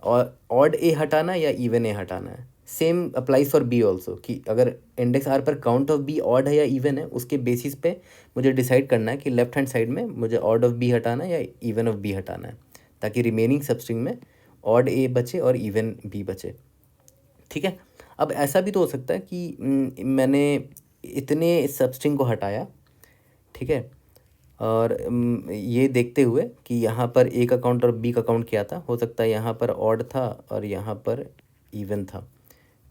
ऑड ए हटाना है या इवन ए हटाना है। Same applies for B also, कि अगर इंडेक्स आर पर काउंट ऑफ बी ऑड है या इवन है, उसके बेसिस पे मुझे डिसाइड करना है कि लेफ्ट हैंड साइड में मुझे ऑड ऑफ बी हटाना है या इवन ऑफ बी हटाना है, ताकि रिमेनिंग सबस्ट्रिंग में ऑड ए बचे और इवन बी बचे। ठीक है, अब ऐसा भी तो हो सकता है कि मैंने इतने सबस्ट्रिंग को हटाया, ठीक है, और ये देखते हुए कि यहाँ पर ए का काउंट और बी का काउंट क्या था, हो सकता है यहाँ पर ऑड था और यहाँ पर इवन था।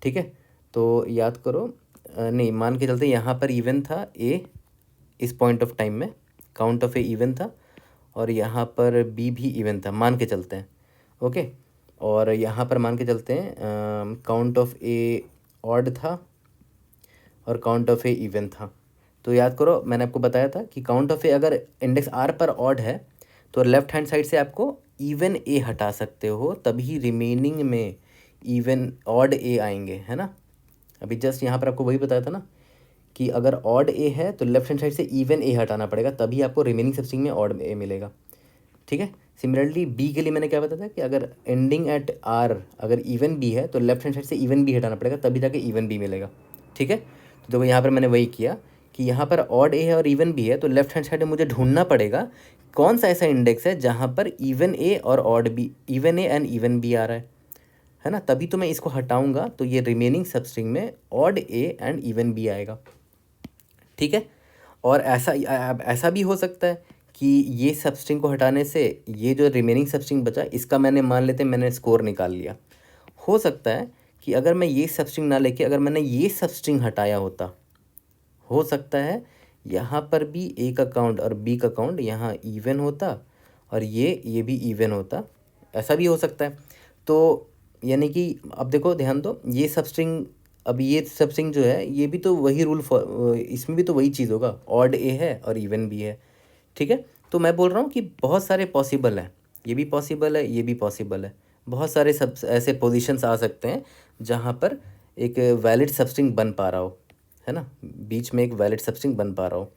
ठीक है, तो याद करो, नहीं, मान के चलते यहाँ पर इवन था ए, इस पॉइंट ऑफ टाइम में काउंट ऑफ ए इवन था, और यहाँ पर बी भी इवन था, मान के चलते हैं। ओके, और यहाँ पर मान के चलते हैं काउंट ऑफ ए ऑड था और काउंट ऑफ ए इवन था। तो याद करो मैंने आपको बताया था कि काउंट ऑफ ए अगर इंडेक्स आर पर ऑड है तो लेफ्ट हैंड साइड से आपको इवन ए हटा सकते हो, तभी रिमेनिंग में इवन ऑड ए आएंगे, है ना। अभी जस्ट यहाँ पर आपको वही बताया था ना कि अगर ऑड ए है तो लेफ्ट हैंड साइड से इवन ए हटाना पड़ेगा, तभी आपको रिमेनिंग सबस्ट्रिंग में ऑड ए मिलेगा। ठीक है, सिमिलरली बी के लिए मैंने क्या बताया था कि अगर एंडिंग एट आर अगर इवन बी है तो लेफ्ट हैंड साइड से इवन बी हटाना पड़ेगा, तभी जाके इवन बी मिलेगा। ठीक है, तो देखो यहाँ पर मैंने वही किया कि यहाँ पर ऑड ए है और इवन बी है, तो लेफ्ट हैंड साइड में मुझे ढूंढना पड़ेगा कौन सा ऐसा इंडेक्स है जहाँ पर इवन ए और odd B, even A and even B आ रहा है ना, तभी तो मैं इसको हटाऊंगा, तो ये रिमेनिंग सबस्ट्रिंग में odd A and even B आएगा। ठीक है, और ऐसा भी हो सकता है कि ये सबस्ट्रिंग को हटाने से ये जो रिमेनिंग सबस्ट्रिंग बचा, इसका मैंने मान लेते हैं मैंने स्कोर निकाल लिया। हो सकता है कि अगर मैं ये सबस्ट्रिंग ना लेके अगर मैंने ये सबस्ट्रिंग हटाया होता, हो सकता है यहाँ पर भी ए का काउंट और बी का काउंट यहाँ इवन होता और ये भी इवन होता, ऐसा भी हो सकता है। तो यानी कि अब देखो ध्यान दो, ये सबस्ट्रिंग, अब ये सबस्ट्रिंग जो है ये भी तो वही रूल, इसमें भी तो वही चीज़ होगा, ऑड ए है और इवन भी है। ठीक है, तो मैं बोल रहा हूँ कि बहुत सारे पॉसिबल हैं, ये भी पॉसिबल है, ये भी पॉसिबल है, बहुत सारे सब ऐसे पोजीशंस आ सकते हैं जहाँ पर एक वैलिड सबस्ट्रिंग बन पा रहा हो, है ना, बीच में एक वैलिड सबस्ट्रिंग बन पा रहा हो।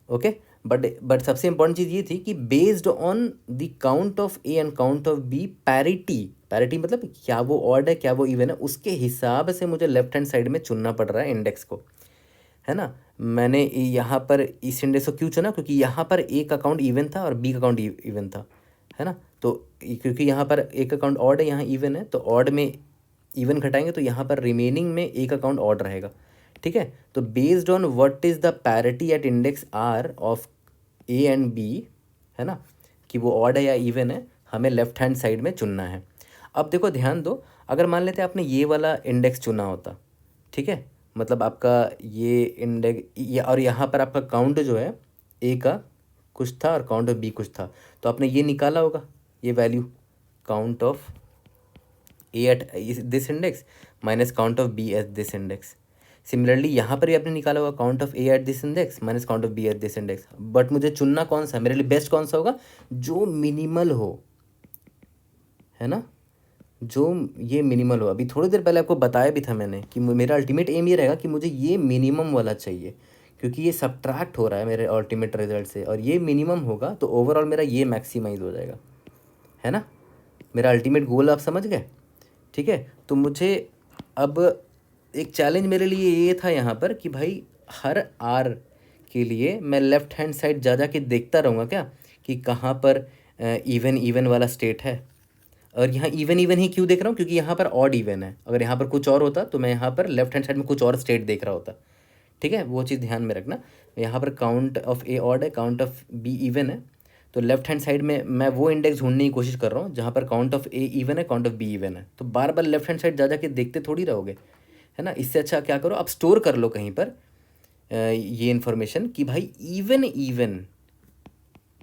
ओके, बट सबसे इंपॉर्टेंट चीज़ ये थी कि based on the count of A and count of B, parity मतलब क्या वो ऑड है क्या वो इवन है, उसके हिसाब से मुझे लेफ्ट हैंड साइड में चुनना पड़ रहा है इंडेक्स को, है ना। मैंने यहाँ पर इस इंडेक्स को क्यों चुना, क्योंकि यहाँ पर ए का काउंट इवन था और बी का काउंट इवन था, है ना। तो क्योंकि यहाँ पर ए का काउंट ऑड है, यहाँ इवन है, तो ऑड में इवन घटाएंगे तो यहाँ पर रिमेनिंग में ए का काउंट ऑड रहेगा। ठीक है। तो based on what is the parity at index R of A and B, है ना, कि वो ऑड है या इवन है, हमें लेफ्ट हैंड साइड में चुनना है। अब देखो ध्यान दो, अगर मान लेते आपने ये वाला इंडेक्स चुना होता, ठीक है, मतलब आपका ये इंडेक्स और यहाँ पर आपका काउंट जो है ए का कुछ था और काउंट ऑफ बी कुछ था, तो आपने ये निकाला होगा, ये value count of A at this index minus count of B at this index. Similarly यहाँ पर भी आपने निकाला होगा count of A at this index minus count of B at this index. But मुझे चुनना कौन सा, मेरे लिए बेस्ट कौन सा होगा, जो मिनिमल हो, है ना, जो ये मिनिमल हो। अभी थोड़ी देर पहले आपको बताया भी था मैंने कि मेरा अल्टीमेट एम ये रहेगा कि मुझे ये मिनिमम वाला चाहिए, क्योंकि ये सब्ट्रैक्ट हो रहा है मेरे अल्टीमेट रिजल्ट से, और ये मिनिमम होगा तो ओवरऑल मेरा ये मैक्सिमाइज हो जाएगा, है ना। मेरा अल्टीमेट गोल आप समझ गए, ठीक है। तो मुझे अब एक चैलेंज मेरे लिए ये था यहाँ पर कि भाई हर आर के लिए मैं लेफ़्ट हैंड साइड जा के देखता रहूँगा क्या, कि कहाँ पर इवन इवन वाला स्टेट है। और यहाँ इवन इवन ही क्यों देख रहा हूँ, क्योंकि यहाँ पर ऑड इवन है। अगर यहाँ पर कुछ और होता तो मैं यहाँ पर लेफ्ट हैंड साइड में कुछ और स्टेट देख रहा होता, ठीक है, वो चीज़ ध्यान में रखना। यहाँ पर काउंट ऑफ ए ऑड है, काउंट ऑफ बी इवन है, तो लेफ्ट हैंड साइड में मैं वो इंडेक्स ढूंढने की कोशिश कर रहा हूँ जहाँ पर काउंट ऑफ ए इवन है, काउंट ऑफ बी इवन है। तो बार बार लेफ्ट हैंड साइड जा के देखते थोड़ी रहोगे, है ना। इससे अच्छा क्या करो, आप स्टोर कर लो कहीं पर ये इन्फॉर्मेशन कि भाई इवन इवन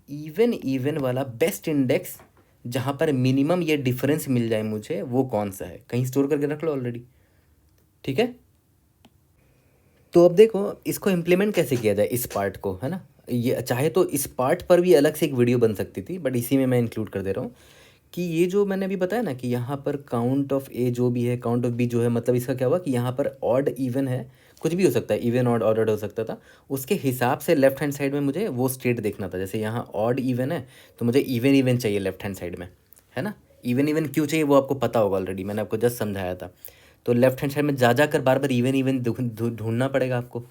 इवन इवन वाला बेस्ट इंडेक्स जहाँ पर मिनिमम ये डिफरेंस मिल जाए मुझे, वो कौन सा है, कहीं स्टोर करके रख लो ऑलरेडी, ठीक है। तो अब देखो इसको इम्प्लीमेंट कैसे किया जाए इस पार्ट को, है ना। ये चाहे तो इस पार्ट पर भी अलग से एक वीडियो बन सकती थी, बट इसी में मैं इंक्लूड कर दे रहा हूँ कि ये जो मैंने अभी बताया ना कि यहाँ पर काउंट ऑफ ए जो भी है, काउंट ऑफ बी जो है, मतलब इसका क्या हुआ कि यहाँ पर ऑड इवन है, कुछ भी हो सकता है, इवन ऑड ऑर्डर हो सकता था, उसके हिसाब से लेफ्ट हैंड साइड में मुझे वो स्टेट देखना था। जैसे यहाँ ऑड इवन है तो मुझे इवन इवन चाहिए लेफ्ट हैंड साइड में, है ना। इवन इवन क्यों चाहिए वो आपको पता होगा ऑलरेडी, मैंने आपको जस्ट समझाया था। तो लेफ्ट हैंड साइड में जा कर बार बार इवन इवन ढूंढना पड़ेगा आपको,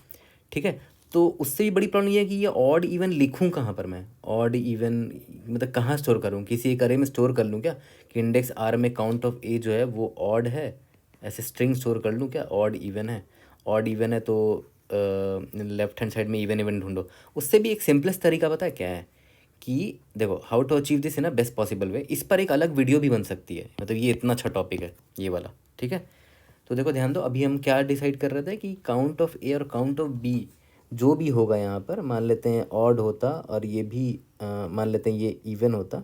ठीक है। तो उससे भी बड़ी प्रॉब्लम ये है कि ये ऑड इवन लिखूं कहाँ पर मैं, ऑड इवन मतलब कहाँ स्टोर करूँ, किसी एक अरे में स्टोर कर लूँ क्या, कि इंडेक्स आर में काउंट ऑफ ए जो है वो ऑड है, ऐसे स्ट्रिंग स्टोर कर लूँ क्या, ऑड इवन है, ऑड इवन है तो लेफ्ट हैंड साइड में इवन इवन ढूंढो। उससे भी एक सिंपलेस्ट तरीका पता है क्या है, कि देखो how to achieve this in a best possible way, इस पर एक अलग वीडियो भी बन सकती है, मतलब ये इतना अच्छा टॉपिक है ये वाला, ठीक है। तो देखो ध्यान दो, अभी हम क्या डिसाइड कर रहे थे कि काउंट ऑफ ए और काउंट ऑफ बी जो भी होगा यहाँ पर, मान लेते हैं ऑड होता और ये भी मान लेते हैं ये इवन होता,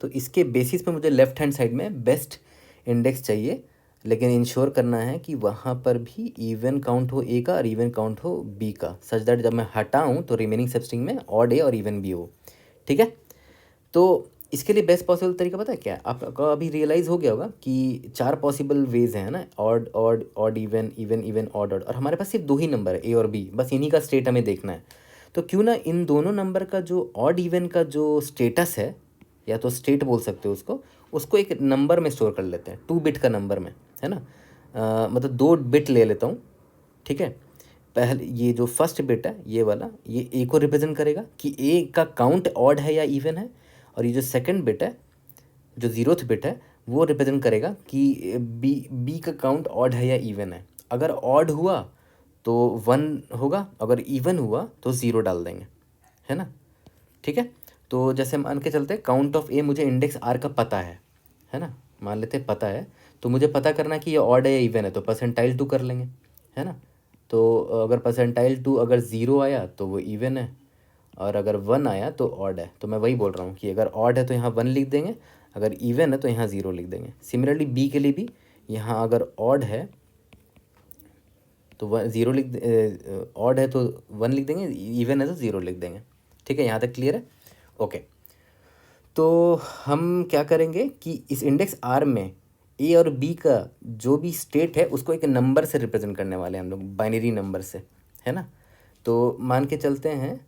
तो इसके बेसिस पे मुझे लेफ्ट हैंड साइड में बेस्ट इंडेक्स चाहिए, लेकिन इंश्योर करना है कि वहाँ पर भी इवन काउंट हो ए का और इवन काउंट हो बी का, सच दैट जब मैं हटाऊँ तो रिमेनिंग सब स्ट्रिंग में ऑड ए और इवन बी हो, ठीक है। तो इसके लिए बेस्ट पॉसिबल तरीका पता है क्या है, आपको अभी रियलाइज़ हो गया होगा कि 4 पॉसिबल वेज हैं ना, odd odd odd even even even odd odd, और हमारे पास सिर्फ 2 ही नंबर है ए और बी, बस इन्हीं का स्टेट हमें देखना है। तो क्यों ना इन दोनों नंबर का जो ऑड इवन का जो स्टेटस है, या तो स्टेट बोल सकते हो उसको, उसको एक नंबर में स्टोर कर लेते हैं, 2 बिट का नंबर में, है ना। मतलब 2 बिट ले लेता हूँ, ठीक है। पहले ये जो फर्स्ट बिट है ये वाला, ये ए को रिप्रेजेंट करेगा कि ए का काउंट ऑड है या इवन है, और ये जो सेकंड बिट है, जो जीरोथ बिट है, वो रिप्रेजेंट करेगा कि बी का काउंट ऑड है या इवन है। अगर ऑड हुआ तो 1 होगा, अगर इवन हुआ तो 0 डाल देंगे, है ना, ठीक है। तो जैसे मान के चलते हैं काउंट ऑफ ए मुझे इंडेक्स आर का पता है ना, मान लेते हैं पता है, तो मुझे पता करना कि ये ऑड है या इवन है, तो परसेंटाइल 2 कर लेंगे, है ना। तो अगर परसेंटाइल 2 अगर 0 आया तो वो इवन है, और अगर 1 आया तो ऑड है। तो मैं वही बोल रहा हूँ कि अगर ऑड है तो यहाँ 1 लिख देंगे, अगर इवन है तो यहाँ 0 लिख देंगे। सिमिलरली बी के लिए भी यहाँ अगर ऑड है तो 0 लिख, ऑड है तो 1 लिख देंगे, इवन है तो 0 लिख देंगे, ठीक है। यहाँ तक क्लियर है, ओके। तो हम क्या करेंगे कि इस इंडेक्स आर में ए और बी का जो भी स्टेट है उसको एक नंबर से रिप्रेजेंट करने वाले हैं हम लोग, बाइनरी नंबर से, है ना। तो मान के चलते हैं,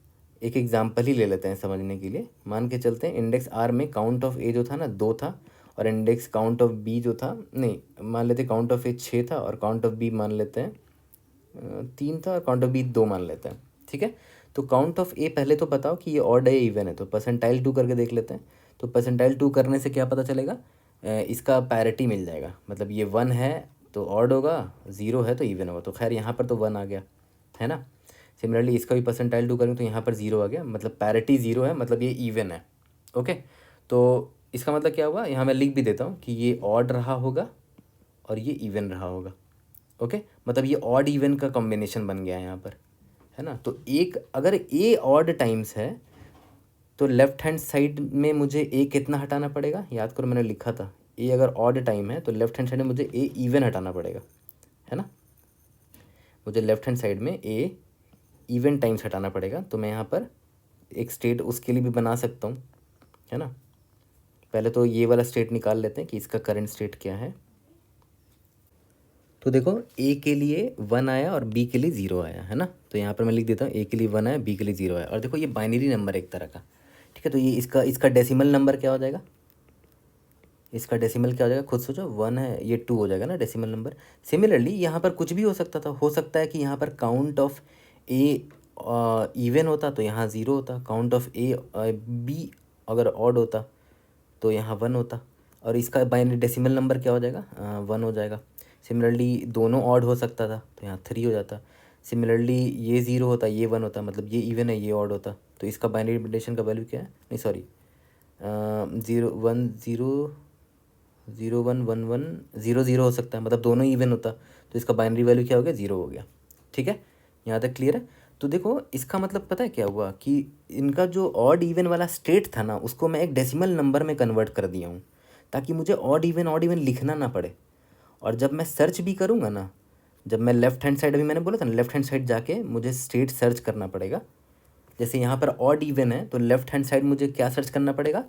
एक एग्जांपल ही ले लेते हैं समझने के लिए। मान के चलते हैं इंडेक्स आर में काउंट ऑफ ए जो था ना 2 था, और इंडेक्स काउंट ऑफ बी जो था, नहीं मान लेते काउंट ऑफ ए 6 था, और काउंट ऑफ बी मान लेते हैं 3 था, और काउंट ऑफ बी 2 मान लेते हैं, ठीक है। तो काउंट ऑफ ए पहले तो बताओ कि ये ऑड है इवन है, तो परसेंटाइल 2 करके देख लेते हैं। तो परसेंटाइल 2 करने से क्या पता चलेगा, इसका पैरिटी मिल जाएगा, मतलब ये 1 है तो ऑड होगा, ज़ीरो है तो इवन होगा, तो खैर यहाँ पर तो वन आ गया, है ना। सिमिलरली इसका भी परसेंटाइल टू करेंगे तो यहाँ पर ज़ीरो आ गया, मतलब पैरिटी ज़ीरो है, मतलब ये इवन है। ओके, तो इसका मतलब क्या हुआ, यहाँ मैं लिख भी देता हूँ कि ये ऑड रहा होगा और ये इवन रहा होगा। ओके, मतलब ये ऑड इवन का कॉम्बिनेशन बन गया है यहाँ पर, है ना। तो एक अगर ए ऑड टाइम्स है तो लेफ्ट हैंड साइड में मुझे ए कितना हटाना पड़ेगा, याद करो मैंने लिखा था, ए अगर ऑड टाइम है तो लेफ्ट हैंड साइड में मुझे ए इवन हटाना पड़ेगा, है ना। मुझे लेफ्ट हैंड साइड में ए इवन टाइम्स हटाना पड़ेगा। तो मैं यहाँ पर एक स्टेट उसके लिए भी बना सकता हूँ, है ना। पहले तो ये वाला स्टेट निकाल लेते हैं कि इसका करंट स्टेट क्या है। तो देखो ए के लिए वन आया और बी के लिए ज़ीरो आया, है ना। तो यहाँ पर मैं लिख देता हूँ ए के लिए वन आया, बी के लिए ज़ीरो आया। और देखो ये बाइनरी नंबर एक तरह का, ठीक है। तो ये इसका डेसिमल नंबर क्या हो जाएगा, इसका डेसिमल क्या हो जाएगा, खुद सोचो, वन है, ये टू हो जाएगा ना डेसिमल नंबर। सिमिलरली यहाँ पर कुछ भी हो सकता था, हो सकता है कि यहाँ पर काउंट ऑफ ए इवन होता तो यहाँ ज़ीरो होता, काउंट ऑफ ए बी अगर ऑड होता तो यहाँ वन होता, और इसका बाइनरी डेसिमल नंबर क्या हो जाएगा, वन हो जाएगा। सिमिलरली दोनों ऑड हो सकता था तो यहाँ थ्री हो जाता। सिमिलरली ये ज़ीरो होता, ये वन होता, मतलब ये इवन है, ये ऑड होता, तो इसका बाइनरी रिलेशन का वैल्यू क्या है, नहीं sorry, zero one zero, zero one one one, zero zero हो सकता है, मतलब दोनों इवन होता, तो इसका बाइनरी वैल्यू क्या हो गया, ज़ीरो हो गया। ठीक है, यहाँ तक क्लियर है। तो देखो इसका मतलब पता है क्या हुआ कि इनका जो ऑड इवन वाला स्टेट था ना, उसको मैं एक डेसिमल नंबर में कन्वर्ट कर दिया हूँ, ताकि मुझे ऑड इवन लिखना ना पड़े। और जब मैं सर्च भी करूँगा ना, जब मैं लेफ्ट हैंड साइड, अभी मैंने बोला था ना, लेफ्ट हैंड साइड जाके मुझे स्टेट सर्च करना पड़ेगा। जैसे यहाँ पर ऑड इवन है तो लेफ्ट हैंड साइड मुझे क्या सर्च करना पड़ेगा,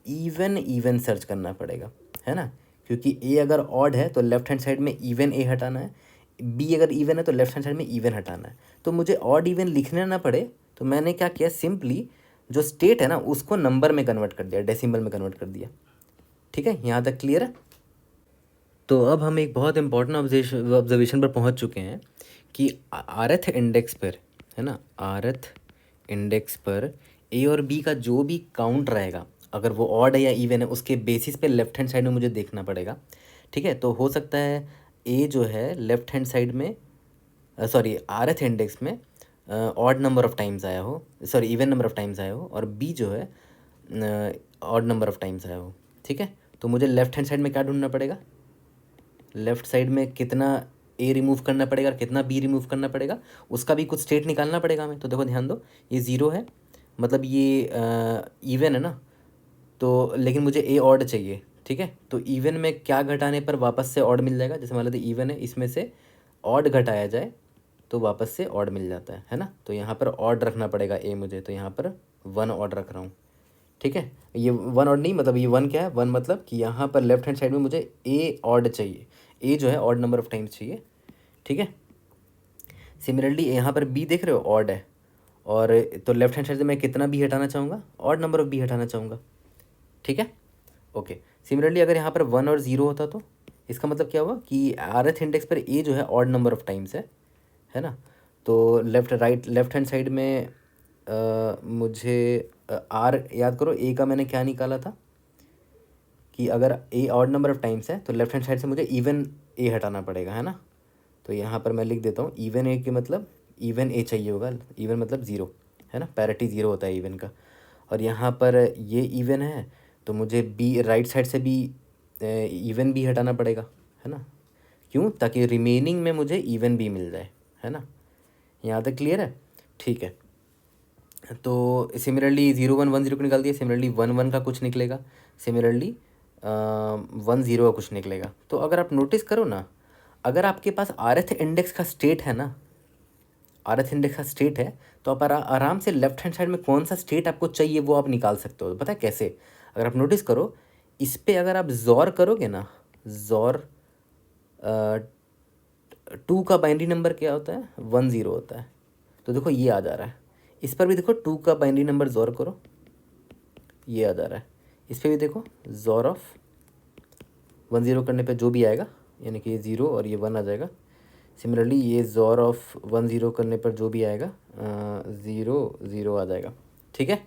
इवन सर्च करना पड़ेगा, है ना। क्योंकि ए अगर ऑड है तो लेफ्ट हैंड साइड में इवन ए हटाना है, बी अगर इवन है तो लेफ्ट हैंड साइड में इवन हटाना है। तो मुझे ऑड इवन लिखने ना पड़े तो मैंने क्या किया, सिंपली जो स्टेट है ना उसको नंबर में कन्वर्ट कर दिया, डेसिमल में कन्वर्ट कर दिया। ठीक है, यहाँ तक क्लियर है। तो अब हम एक बहुत इंपॉर्टेंट ऑब्जर्वेशन पर पहुँच चुके हैं कि आरएथ इंडेक्स पर, है ना, आरएथ इंडेक्स पर ए और बी का जो भी काउंट रहेगा, अगर वो ऑड है या इवन है, उसके बेसिस पे लेफ्ट हैंड साइड में मुझे देखना पड़ेगा। ठीक है, तो हो सकता है ए जो है लेफ्ट हैंड साइड में, सॉरी आरएथ इंडेक्स में ऑड नंबर ऑफ टाइम्स आया हो, sorry even number of times आया हो, और बी जो है ऑड नंबर ऑफ टाइम्स आया हो। ठीक है, तो मुझे लेफ्ट हैंड साइड में क्या ढूंढना पड़ेगा, लेफ्ट साइड में कितना ए रिमूव करना पड़ेगा और कितना बी रिमूव करना पड़ेगा, उसका भी कुछ स्टेट निकालना पड़ेगा हमें। तो देखो ध्यान दो, ये ज़ीरो है, मतलब ये इवन है ना, तो लेकिन मुझे ए ऑड चाहिए। ठीक है, तो इवन में क्या घटाने पर वापस से ऑड मिल जाएगा, जैसे मान लेते इवन है, इसमें से ऑड घटाया जाए तो वापस से ऑड मिल जाता है ना। तो यहाँ पर ऑड रखना पड़ेगा ए मुझे, तो यहाँ पर वन ऑड रख रहा हूँ। ठीक है, ये वन ऑड नहीं, मतलब ये वन क्या है, वन मतलब कि यहाँ पर लेफ्ट हैंड साइड में मुझे ए ऑड चाहिए, ए जो है ऑड नंबर ऑफ टाइम्स चाहिए। ठीक है, सिमिलरली यहाँ पर बी देख रहे हो ऑड है, और तो लेफ्ट हैंड साइड से मैं कितना बी हटाना चाहूँगा, ऑड नंबर ऑफ बी हटाना चाहूँगा। ठीक है, ओके। सिमिलरली अगर यहाँ पर वन और ज़ीरो होता तो इसका मतलब क्या हुआ कि आरएथ इंडेक्स पर ए जो है ऑड नंबर ऑफ टाइम्स है ना। तो लेफ्ट हैंड साइड में मुझे आर, याद करो ए का मैंने क्या निकाला था कि अगर ए ऑड नंबर ऑफ टाइम्स है तो लेफ्ट हैंड साइड से मुझे इवन ए हटाना पड़ेगा, है ना। तो यहाँ पर मैं लिख देता हूँ इवन ए के मतलब इवन ए चाहिए होगा, इवन मतलब ज़ीरो, है ना, पैरिटी ज़ीरो होता है इवन का। और यहाँ पर ये इवन है तो मुझे बी राइट साइड से भी इवन बी हटाना पड़ेगा, है ना। क्यों, ताकि रिमेनिंग में मुझे इवन बी मिल जाए, है ना। यहाँ तक क्लियर है। ठीक है, तो similarly zero one one zero को निकाल दिया, सिमिलरली वन वन का कुछ निकलेगा, सिमिलरली वन ज़ीरो का कुछ निकलेगा। तो अगर आप नोटिस करो ना, अगर आपके पास आरएथ इंडेक्स का स्टेट है ना, आरएथ इंडेक्स का स्टेट है, तो आप आराम से लेफ्ट हैंड साइड में कौन सा स्टेट आपको चाहिए वो आप निकाल सकते हो। पता है कैसे, अगर आप नोटिस करो, इस पर अगर आप जॉर करोगे ना, जॉर टू का बाइनरी नंबर क्या होता है, वन ज़ीरो होता है। तो देखो ये आ जा रहा है, इस पर भी देखो टू का बाइनरी नंबर जॉर करो, ये आ जा रहा है। इस पर भी देखो जॉर ऑफ वन ज़ीरो करने पे जो भी आएगा, यानी कि ये ज़ीरो और ये वन आ जाएगा। सिमिलरली ये जॉर ऑफ वन ज़ीरो करने पर जो भी आएगा ज़ीरो ज़ीरो आ जाएगा। ठीक है,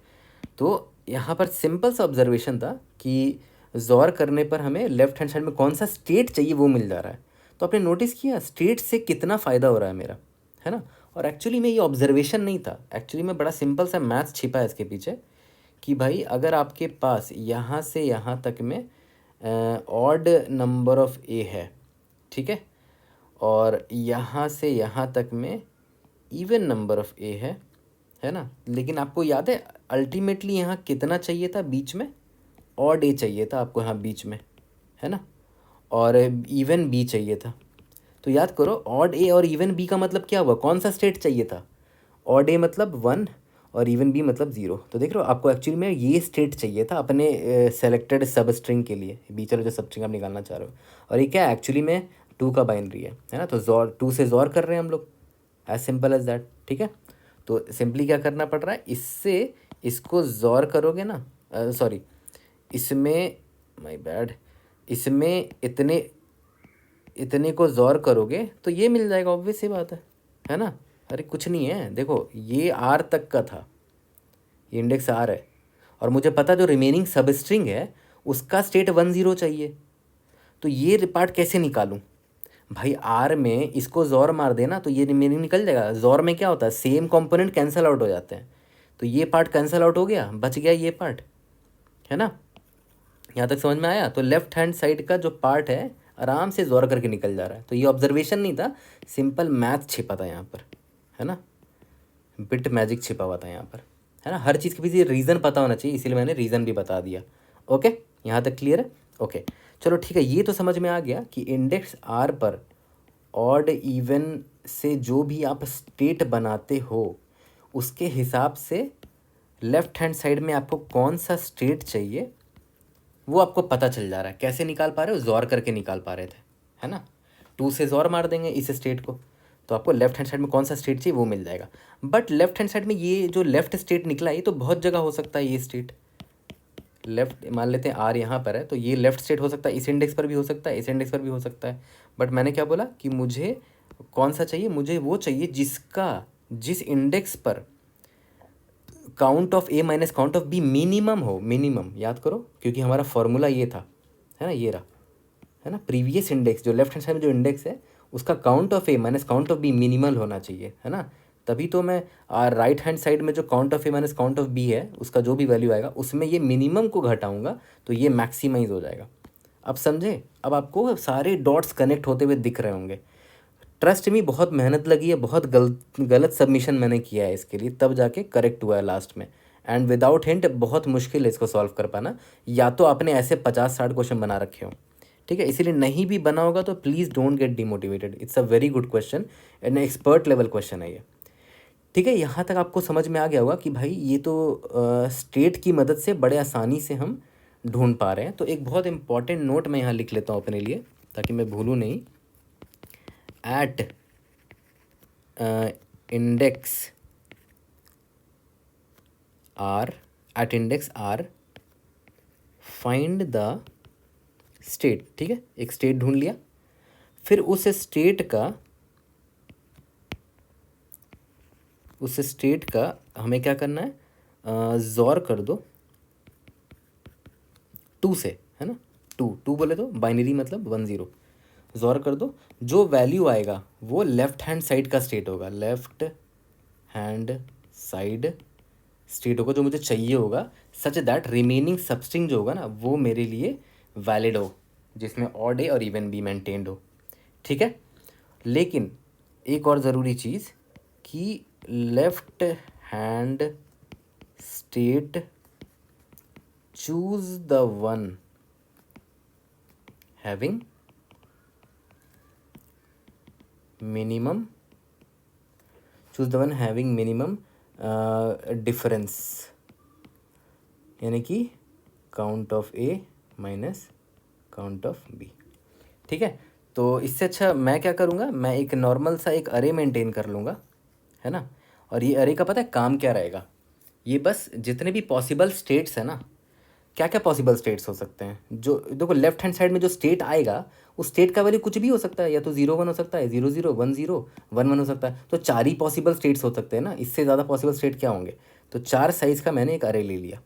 तो यहाँ पर सिंपल सा ऑब्जर्वेशन था कि जॉर करने पर हमें लेफ्ट हैंड साइड में कौन सा स्टेट चाहिए वो मिल जा रहा है। तो आपने नोटिस किया स्टेट से कितना फ़ायदा हो रहा है मेरा, है ना। और एक्चुअली में ये ऑब्जर्वेशन नहीं था, एक्चुअली में बड़ा सिंपल सा मैथ्स छिपा है इसके पीछे कि भाई अगर आपके पास यहाँ से यहाँ तक में ऑड नंबर ऑफ ए है, ठीक है, और यहाँ से यहाँ तक में इवन नंबर ऑफ ए है ना, लेकिन आपको याद है अल्टीमेटली यहाँ कितना चाहिए था बीच में, ऑड ए चाहिए था आपको यहाँ बीच में, है ना, और इवन बी चाहिए था। तो याद करो ऑड ए और इवन बी का मतलब क्या हुआ, कौन सा स्टेट चाहिए था, ऑड ए मतलब 1 और इवन बी मतलब 0। तो देख रहे हो आपको एक्चुअली में ये स्टेट चाहिए था अपने सेलेक्टेड सब स्ट्रिंग के लिए, बीच वाला जो सब स्ट्रिंग आप निकालना चाह रहे हो। और ये क्या है एक्चुअली में 2 का बाइनरी है ना, तो जॉर 2 से जॉर कर रहे हैं हम लोग, एज सिंपल एज दैट, ठीक है। तो सिंपली क्या करना पड़ रहा है, इससे इसको जॉर करोगे ना, सॉरी इसमें, माय बैड, इसमें इतने इतने को जॉर करोगे तो ये मिल जाएगा, ऑब्वियस सी बात है ना। अरे कुछ नहीं है, देखो ये आर तक का था, ये इंडेक्स आर है, और मुझे पता जो रिमेनिंग सब स्ट्रिंग है उसका स्टेट 10 चाहिए। तो ये पार्ट कैसे निकालूं भाई, आर में इसको जॉर मार देना तो ये रिमेनिंग निकल जाएगा। जॉर में क्या होता है, सेम कंपोनेंट कैंसिल आउट हो जाते हैं, तो ये पार्ट कैंसिल आउट हो गया, बच गया ये पार्ट, है ना। यहाँ तक समझ में आया। तो लेफ्ट हैंड साइड का जो पार्ट है आराम से जोर करके निकल जा रहा है। तो ये ऑब्जर्वेशन नहीं था, सिंपल मैथ छिपा था यहाँ पर, है ना, बिट मैजिक छिपा हुआ था यहाँ पर, है ना। हर चीज़ के पीछे रीज़न पता होना चाहिए, इसीलिए मैंने रीज़न भी बता दिया। ओके, यहाँ तक क्लियर है। ओके चलो ठीक है, ये तो समझ में आ गया कि इंडेक्स आर पर ऑड इवन से जो भी आप स्टेट बनाते हो उसके हिसाब से लेफ्ट हैंड साइड में आपको कौन सा स्टेट चाहिए वो आपको पता चल जा रहा है। कैसे निकाल पा रहे हो, जॉर करके निकाल पा रहे थे, है ना। 2 से जॉर मार देंगे इस स्टेट को, तो आपको लेफ्ट हैंड साइड में कौन सा स्टेट चाहिए वो मिल जाएगा। बट लेफ्ट हैंड साइड में ये जो लेफ्ट स्टेट निकला ये तो बहुत जगह हो सकता है। ये स्टेट लेफ्ट मान लेते हैं आर यहाँ पर है, तो ये लेफ्ट स्टेट हो सकता है, इस इंडेक्स पर भी हो सकता है, इस इंडेक्स पर भी हो सकता है। बट मैंने क्या बोला कि मुझे कौन सा चाहिए, मुझे वो चाहिए जिस इंडेक्स पर count of A minus count of B minimum हो। मिनिमम याद करो, क्योंकि हमारा फॉर्मूला ये था, है ना, ये रहा, है ना। प्रीवियस इंडेक्स जो लेफ्ट हैंड साइड में जो इंडेक्स है उसका count of A minus count of B minimal होना चाहिए, है ना। तभी तो मैं राइट हैंड साइड में जो count of A minus count of B है उसका जो भी वैल्यू आएगा उसमें ये मिनिमम को घटाऊंगा तो ये मैक्सिमाइज हो जाएगा। अब समझे, अब आपको सारे डॉट्स कनेक्ट होते हुए दिख रहे होंगे। ट्रस्ट मी बहुत मेहनत लगी है, बहुत गलत सबमिशन मैंने किया है इसके लिए, तब जाके करेक्ट हुआ है लास्ट में। एंड विदाउट हिंट बहुत मुश्किल है इसको सॉल्व कर पाना, या तो आपने ऐसे 50-60 क्वेश्चन बना रखे हो, ठीक है। इसीलिए नहीं भी बना होगा तो please don't get demotivated, it's a very good question and expert level question है ये, ठीक है। यहाँ तक आपको समझ में आ गया होगा कि भाई ये तो स्टेट की मदद से बड़े आसानी से हम ढूंढ पा रहे हैं। तो एक बहुत इंपॉर्टेंट नोट मैं यहाँ लिख लेता हूँ अपने लिए ताकि मैं भूलूँ नहीं। At index R, at index R find the state, ठीक है। एक स्टेट ढूंढ लिया, फिर उस स्टेट का हमें क्या करना है, जॉर कर दो 2 से, है ना। 2 बोले तो बाइनरी मतलब 10, जॉर कर दो, जो वैल्यू आएगा वो लेफ्ट हैंड साइड का स्टेट होगा, लेफ्ट हैंड साइड स्टेट होगा जो मुझे चाहिए होगा, सच दैट रिमेनिंग सबस्ट्रिंग जो होगा ना वो मेरे लिए वैलिड हो, जिसमें ऑड ए और इवन बी मेंटेन्ड हो, ठीक है। लेकिन एक और ज़रूरी चीज़ कि left hand state choose the one having minimum, choose the one having minimum difference, यानी कि count of A minus count of B, ठीक है। तो इससे अच्छा मैं क्या करूँगा, मैं एक नॉर्मल सा एक अरे मेंटेन कर लूँगा, है ना। और ये अरे का पता है काम क्या रहेगा, ये बस जितने भी पॉसिबल स्टेट्स है ना, क्या क्या पॉसिबल स्टेट्स हो सकते हैं, जो देखो लेफ्ट हैंड साइड में जो स्टेट आएगा उस स्टेट का वैल्यू कुछ भी हो सकता है, या तो 0 1 हो सकता है, 0 0 1 0 1 1 हो सकता है। तो 4 ही पॉसिबल स्टेट्स हो सकते हैं ना, इससे ज़्यादा पॉसिबल स्टेट क्या होंगे। तो 4 साइज़ का मैंने एक अरे ले लिया,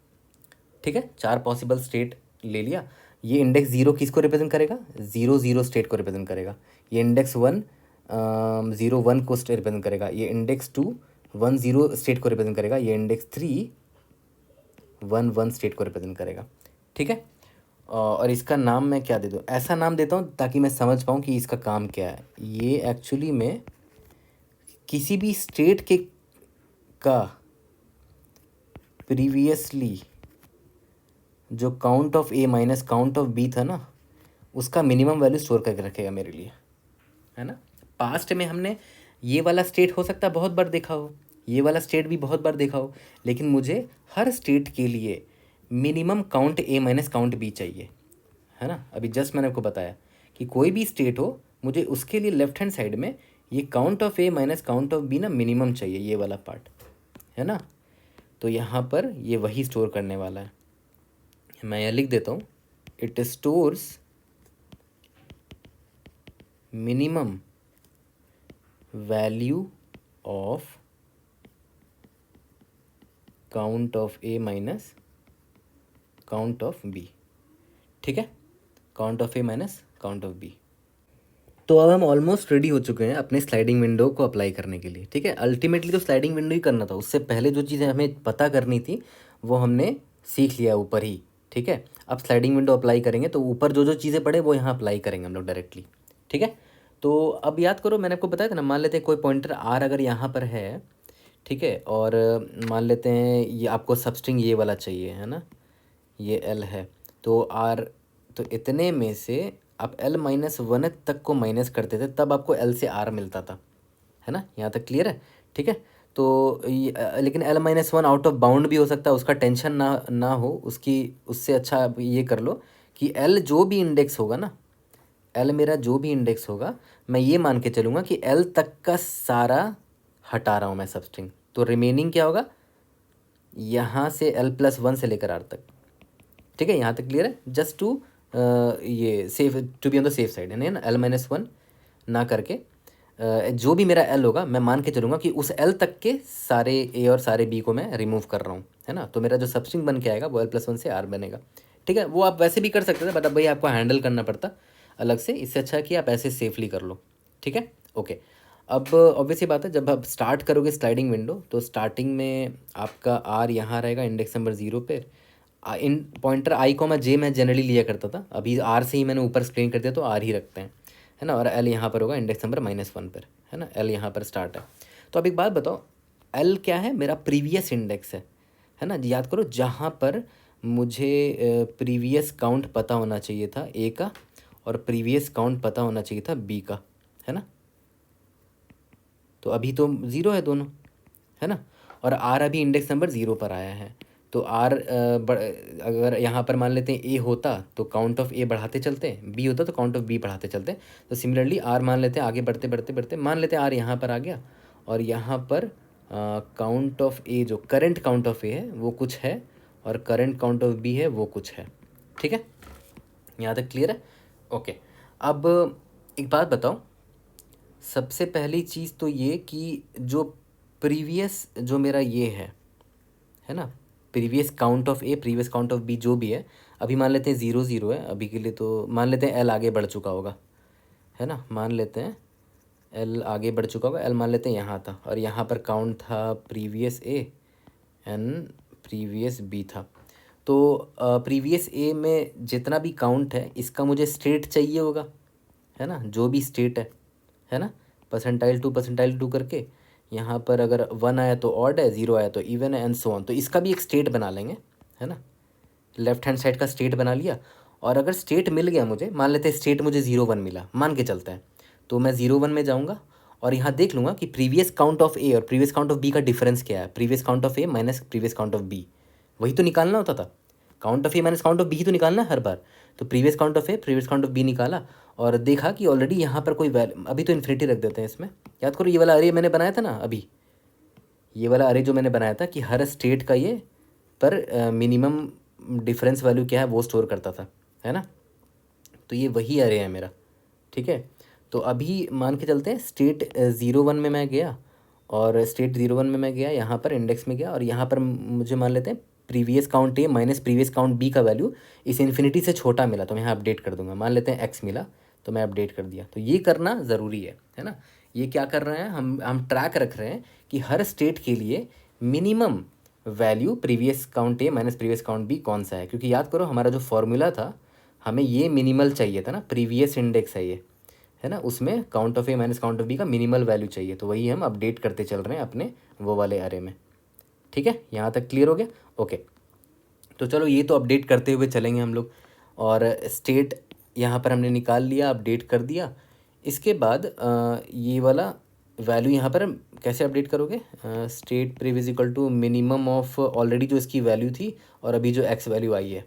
ठीक है, 4 पॉसिबल स्टेट ले लिया। ये इंडेक्स ज़ीरो किसको रिप्रेजेंट करेगा, ज़ीरो ज़ीरो स्टेट को रिप्रेजेंट करेगा। ये इंडेक्स वन ज़ीरो वन को रिप्रेजेंट करेगा। ये index two one zero state को रिप्रेजेंट करेगा। ये index three one one state को रिप्रेजेंट करेगा। ठीक है, और इसका नाम मैं क्या दे दूँ, ऐसा नाम देता हूँ ताकि मैं समझ पाऊँ कि इसका काम क्या है। ये एक्चुअली में किसी भी स्टेट के का प्रीवियसली जो count of A minus count of B था ना, उसका मिनिमम वैल्यू स्टोर करके रखेगा मेरे लिए, है ना। पास्ट में हमने ये वाला स्टेट हो सकता है बहुत बार देखा हो, ये वाला स्टेट भी बहुत बार देखा हो, लेकिन मुझे हर स्टेट के लिए minimum count A minus count B चाहिए, है ना। अभी जस्ट मैंने आपको बताया कि कोई भी स्टेट हो, मुझे उसके लिए लेफ्ट हैंड साइड में ये count of A minus count of B ना मिनिमम चाहिए, ये वाला पार्ट, है ना। तो यहाँ पर ये वही स्टोर करने वाला है। मैं यहाँ लिख देता हूँ, it stores minimum value of count of A minus count of B. ठीक है, count of A minus count of B. तो अब हम ऑलमोस्ट रेडी हो चुके हैं अपने स्लाइडिंग विंडो को अप्लाई करने के लिए। ठीक है, अल्टीमेटली तो स्लाइडिंग विंडो ही करना था, उससे पहले जो चीज़ें हमें पता करनी थी वो हमने सीख लिया ऊपर ही। ठीक है, अब स्लाइडिंग विंडो अप्लाई करेंगे तो ऊपर जो जो चीज़ें पढ़े वो यहाँ अप्लाई करेंगे हम लोग डायरेक्टली। ठीक है, तो अब याद करो मैंने आपको बताया था ना, मान लेते हैं कोई पॉइंटर आर अगर यहाँ पर है, ठीक है, और मान लेते हैं ये आपको सबस्ट्रिंग ये वाला चाहिए, है ना, ये एल है, तो आर, तो इतने में से आप एल माइनस वन तक को माइनस करते थे तब आपको एल से आर मिलता था, है ना। यहाँ तक क्लियर है। ठीक है, तो लेकिन L minus one out of bound भी हो सकता है, उसका टेंशन ना हो, उसकी उससे अच्छा आप ये कर लो कि एल जो भी इंडेक्स होगा ना, एल मेरा जो भी इंडेक्स होगा, मैं ये मान के चलूँगा कि एल तक का सारा हटा रहा हूँ मैं सबस्ट्रिंग, तो रिमेनिंग क्या होगा, यहाँ से एल प्लस वन से लेकर आर तक। ठीक है, यहाँ तक क्लियर है। जस्ट टू ये safe, to be on the safe side, है ना, एल माइनस वन ना करके जो भी मेरा एल होगा मैं मान के चलूँगा कि उस एल तक के सारे ए और सारे बी को मैं रिमूव कर रहा हूँ, है ना। तो मेरा जो सबस्ट्रिंग बन के आएगा वो एल प्लस वन से आर बनेगा। ठीक है, वो आप वैसे भी कर सकते थे, बट अब भाई आपको हैंडल करना पड़ता अलग से, इससे अच्छा है कि आप ऐसे सेफली कर लो। ठीक है, ओके। अब ऑब्वियसली बात है, जब आप स्टार्ट करोगे स्लाइडिंग विंडो तो स्टार्टिंग में आपका आर यहाँ रहेगा इंडेक्स नंबर 0 पे। इन पॉइंटर आई को मैं जे मैं जनरली लिया करता था, अभी आर से ही मैंने ऊपर स्क्रीन कर दिया तो आर ही रखते हैं, है ना। और एल यहाँ पर होगा इंडेक्स नंबर माइनस वन पर, है ना, एल यहाँ पर स्टार्ट है। तो अब एक बात बताओ, एल क्या है, मेरा प्रीवियस इंडेक्स है ना। याद करो जहाँ पर मुझे प्रीवियस काउंट पता होना चाहिए था ए का, और प्रीवियस काउंट पता होना चाहिए था बी का, है ना। तो अभी तो ज़ीरो है दोनों, है ना, और आर अभी इंडेक्स नंबर 0 पर आया है। तो आर अगर यहाँ पर मान लेते हैं ए होता तो काउंट ऑफ ए बढ़ाते चलते, बी होता तो काउंट ऑफ बी बढ़ाते चलते। तो सिमिलरली आर मान लेते हैं, आगे बढ़ते बढ़ते बढ़ते मान लेते हैं आर यहाँ पर आ गया, और यहाँ पर काउंट ऑफ ए जो करंट काउंट ऑफ ए है वो कुछ है, और करंट काउंट ऑफ बी है वो कुछ है। ठीक है, यहाँ तक क्लियर है। ओके, अब एक बात बताओ, सबसे पहली चीज़ तो ये कि जो प्रीवियस जो मेरा ये है ना, previous count of A previous count of B जो भी है, अभी मान लेते हैं 0 0 है अभी के लिए, तो मान लेते हैं एल आगे बढ़ चुका होगा, है ना, मान लेते हैं एल आगे बढ़ चुका होगा, एल मान लेते हैं यहाँ था, और यहाँ पर काउंट था previous A and previous B था। तो प्रीवियस ए में जितना भी काउंट है इसका मुझे स्टेट चाहिए होगा, है ना, जो भी स्टेट है ना, परसेंटाइल टू करके यहाँ पर अगर वन आया तो ऑड है, ज़ीरो आया तो इवन है, एंड सो ऑन। तो इसका भी एक स्टेट बना लेंगे, है ना, लेफ्ट हैंड साइड का स्टेट बना लिया। और अगर स्टेट मिल गया मुझे, मान लेते हैं स्टेट मुझे 0 1 मिला, मान के चलता है, तो मैं 0 1 में जाऊँगा और यहाँ देख लूँगा कि प्रीवियस काउंट ऑफ ए और प्रीवियस काउंट ऑफ बी का डिफरेंस क्या है, previous count of A minus previous count of B, वही तो निकालना होता था। Count of A minus count of B ही तो निकालना है हर बार। तो previous count of A previous count of B निकाला, और देखा कि ऑलरेडी यहाँ पर कोई वैल्यू, अभी तो इन्फिनिटी रख देते हैं इसमें। याद करो ये वाला अरे मैंने बनाया था ना, अभी ये वाला अरे जो मैंने बनाया था कि हर स्टेट का ये पर मिनिमम डिफरेंस वैल्यू क्या है वो स्टोर करता था, है ना। तो ये वही अरे है मेरा। ठीक है, तो अभी मान के चलते हैं स्टेट 0 1 में मैं गया, और स्टेट 0 1 में मैं गया, यहाँ पर इंडेक्स में गया, और यहाँ पर मुझे मान लेते हैं previous count A minus previous count B का वैल्यू इस इन्फिनिटी से छोटा मिला तो मैं यहाँ अपडेट कर दूंगा। मान लेते हैं एक्स मिला तो मैं अपडेट कर दिया। तो ये करना ज़रूरी है ना। ये क्या कर रहे हैं, हम ट्रैक रख रहे हैं कि हर स्टेट के लिए minimum value previous count A minus previous count B कौन सा है। क्योंकि याद करो हमारा जो फॉर्मूला था हमें ये मिनिमल चाहिए था ना, प्रीवियस इंडेक्स है ये, है ना, उसमें count of A minus count of B का मिनिमल वैल्यू चाहिए। तो वही हम अपडेट करते चल रहे हैं अपने वो वाले अरे में। ठीक है, यहाँ तक क्लियर हो गया। ओके, तो चलो ये तो अपडेट करते हुए चलेंगे हम लोग। और स्टेट यहाँ पर हमने निकाल लिया, अपडेट कर दिया। इसके बाद ये वाला वैल्यू यहाँ पर कैसे अपडेट करोगे, state previous equal to minimum of already जो इसकी वैल्यू थी और अभी जो एक्स वैल्यू आई है।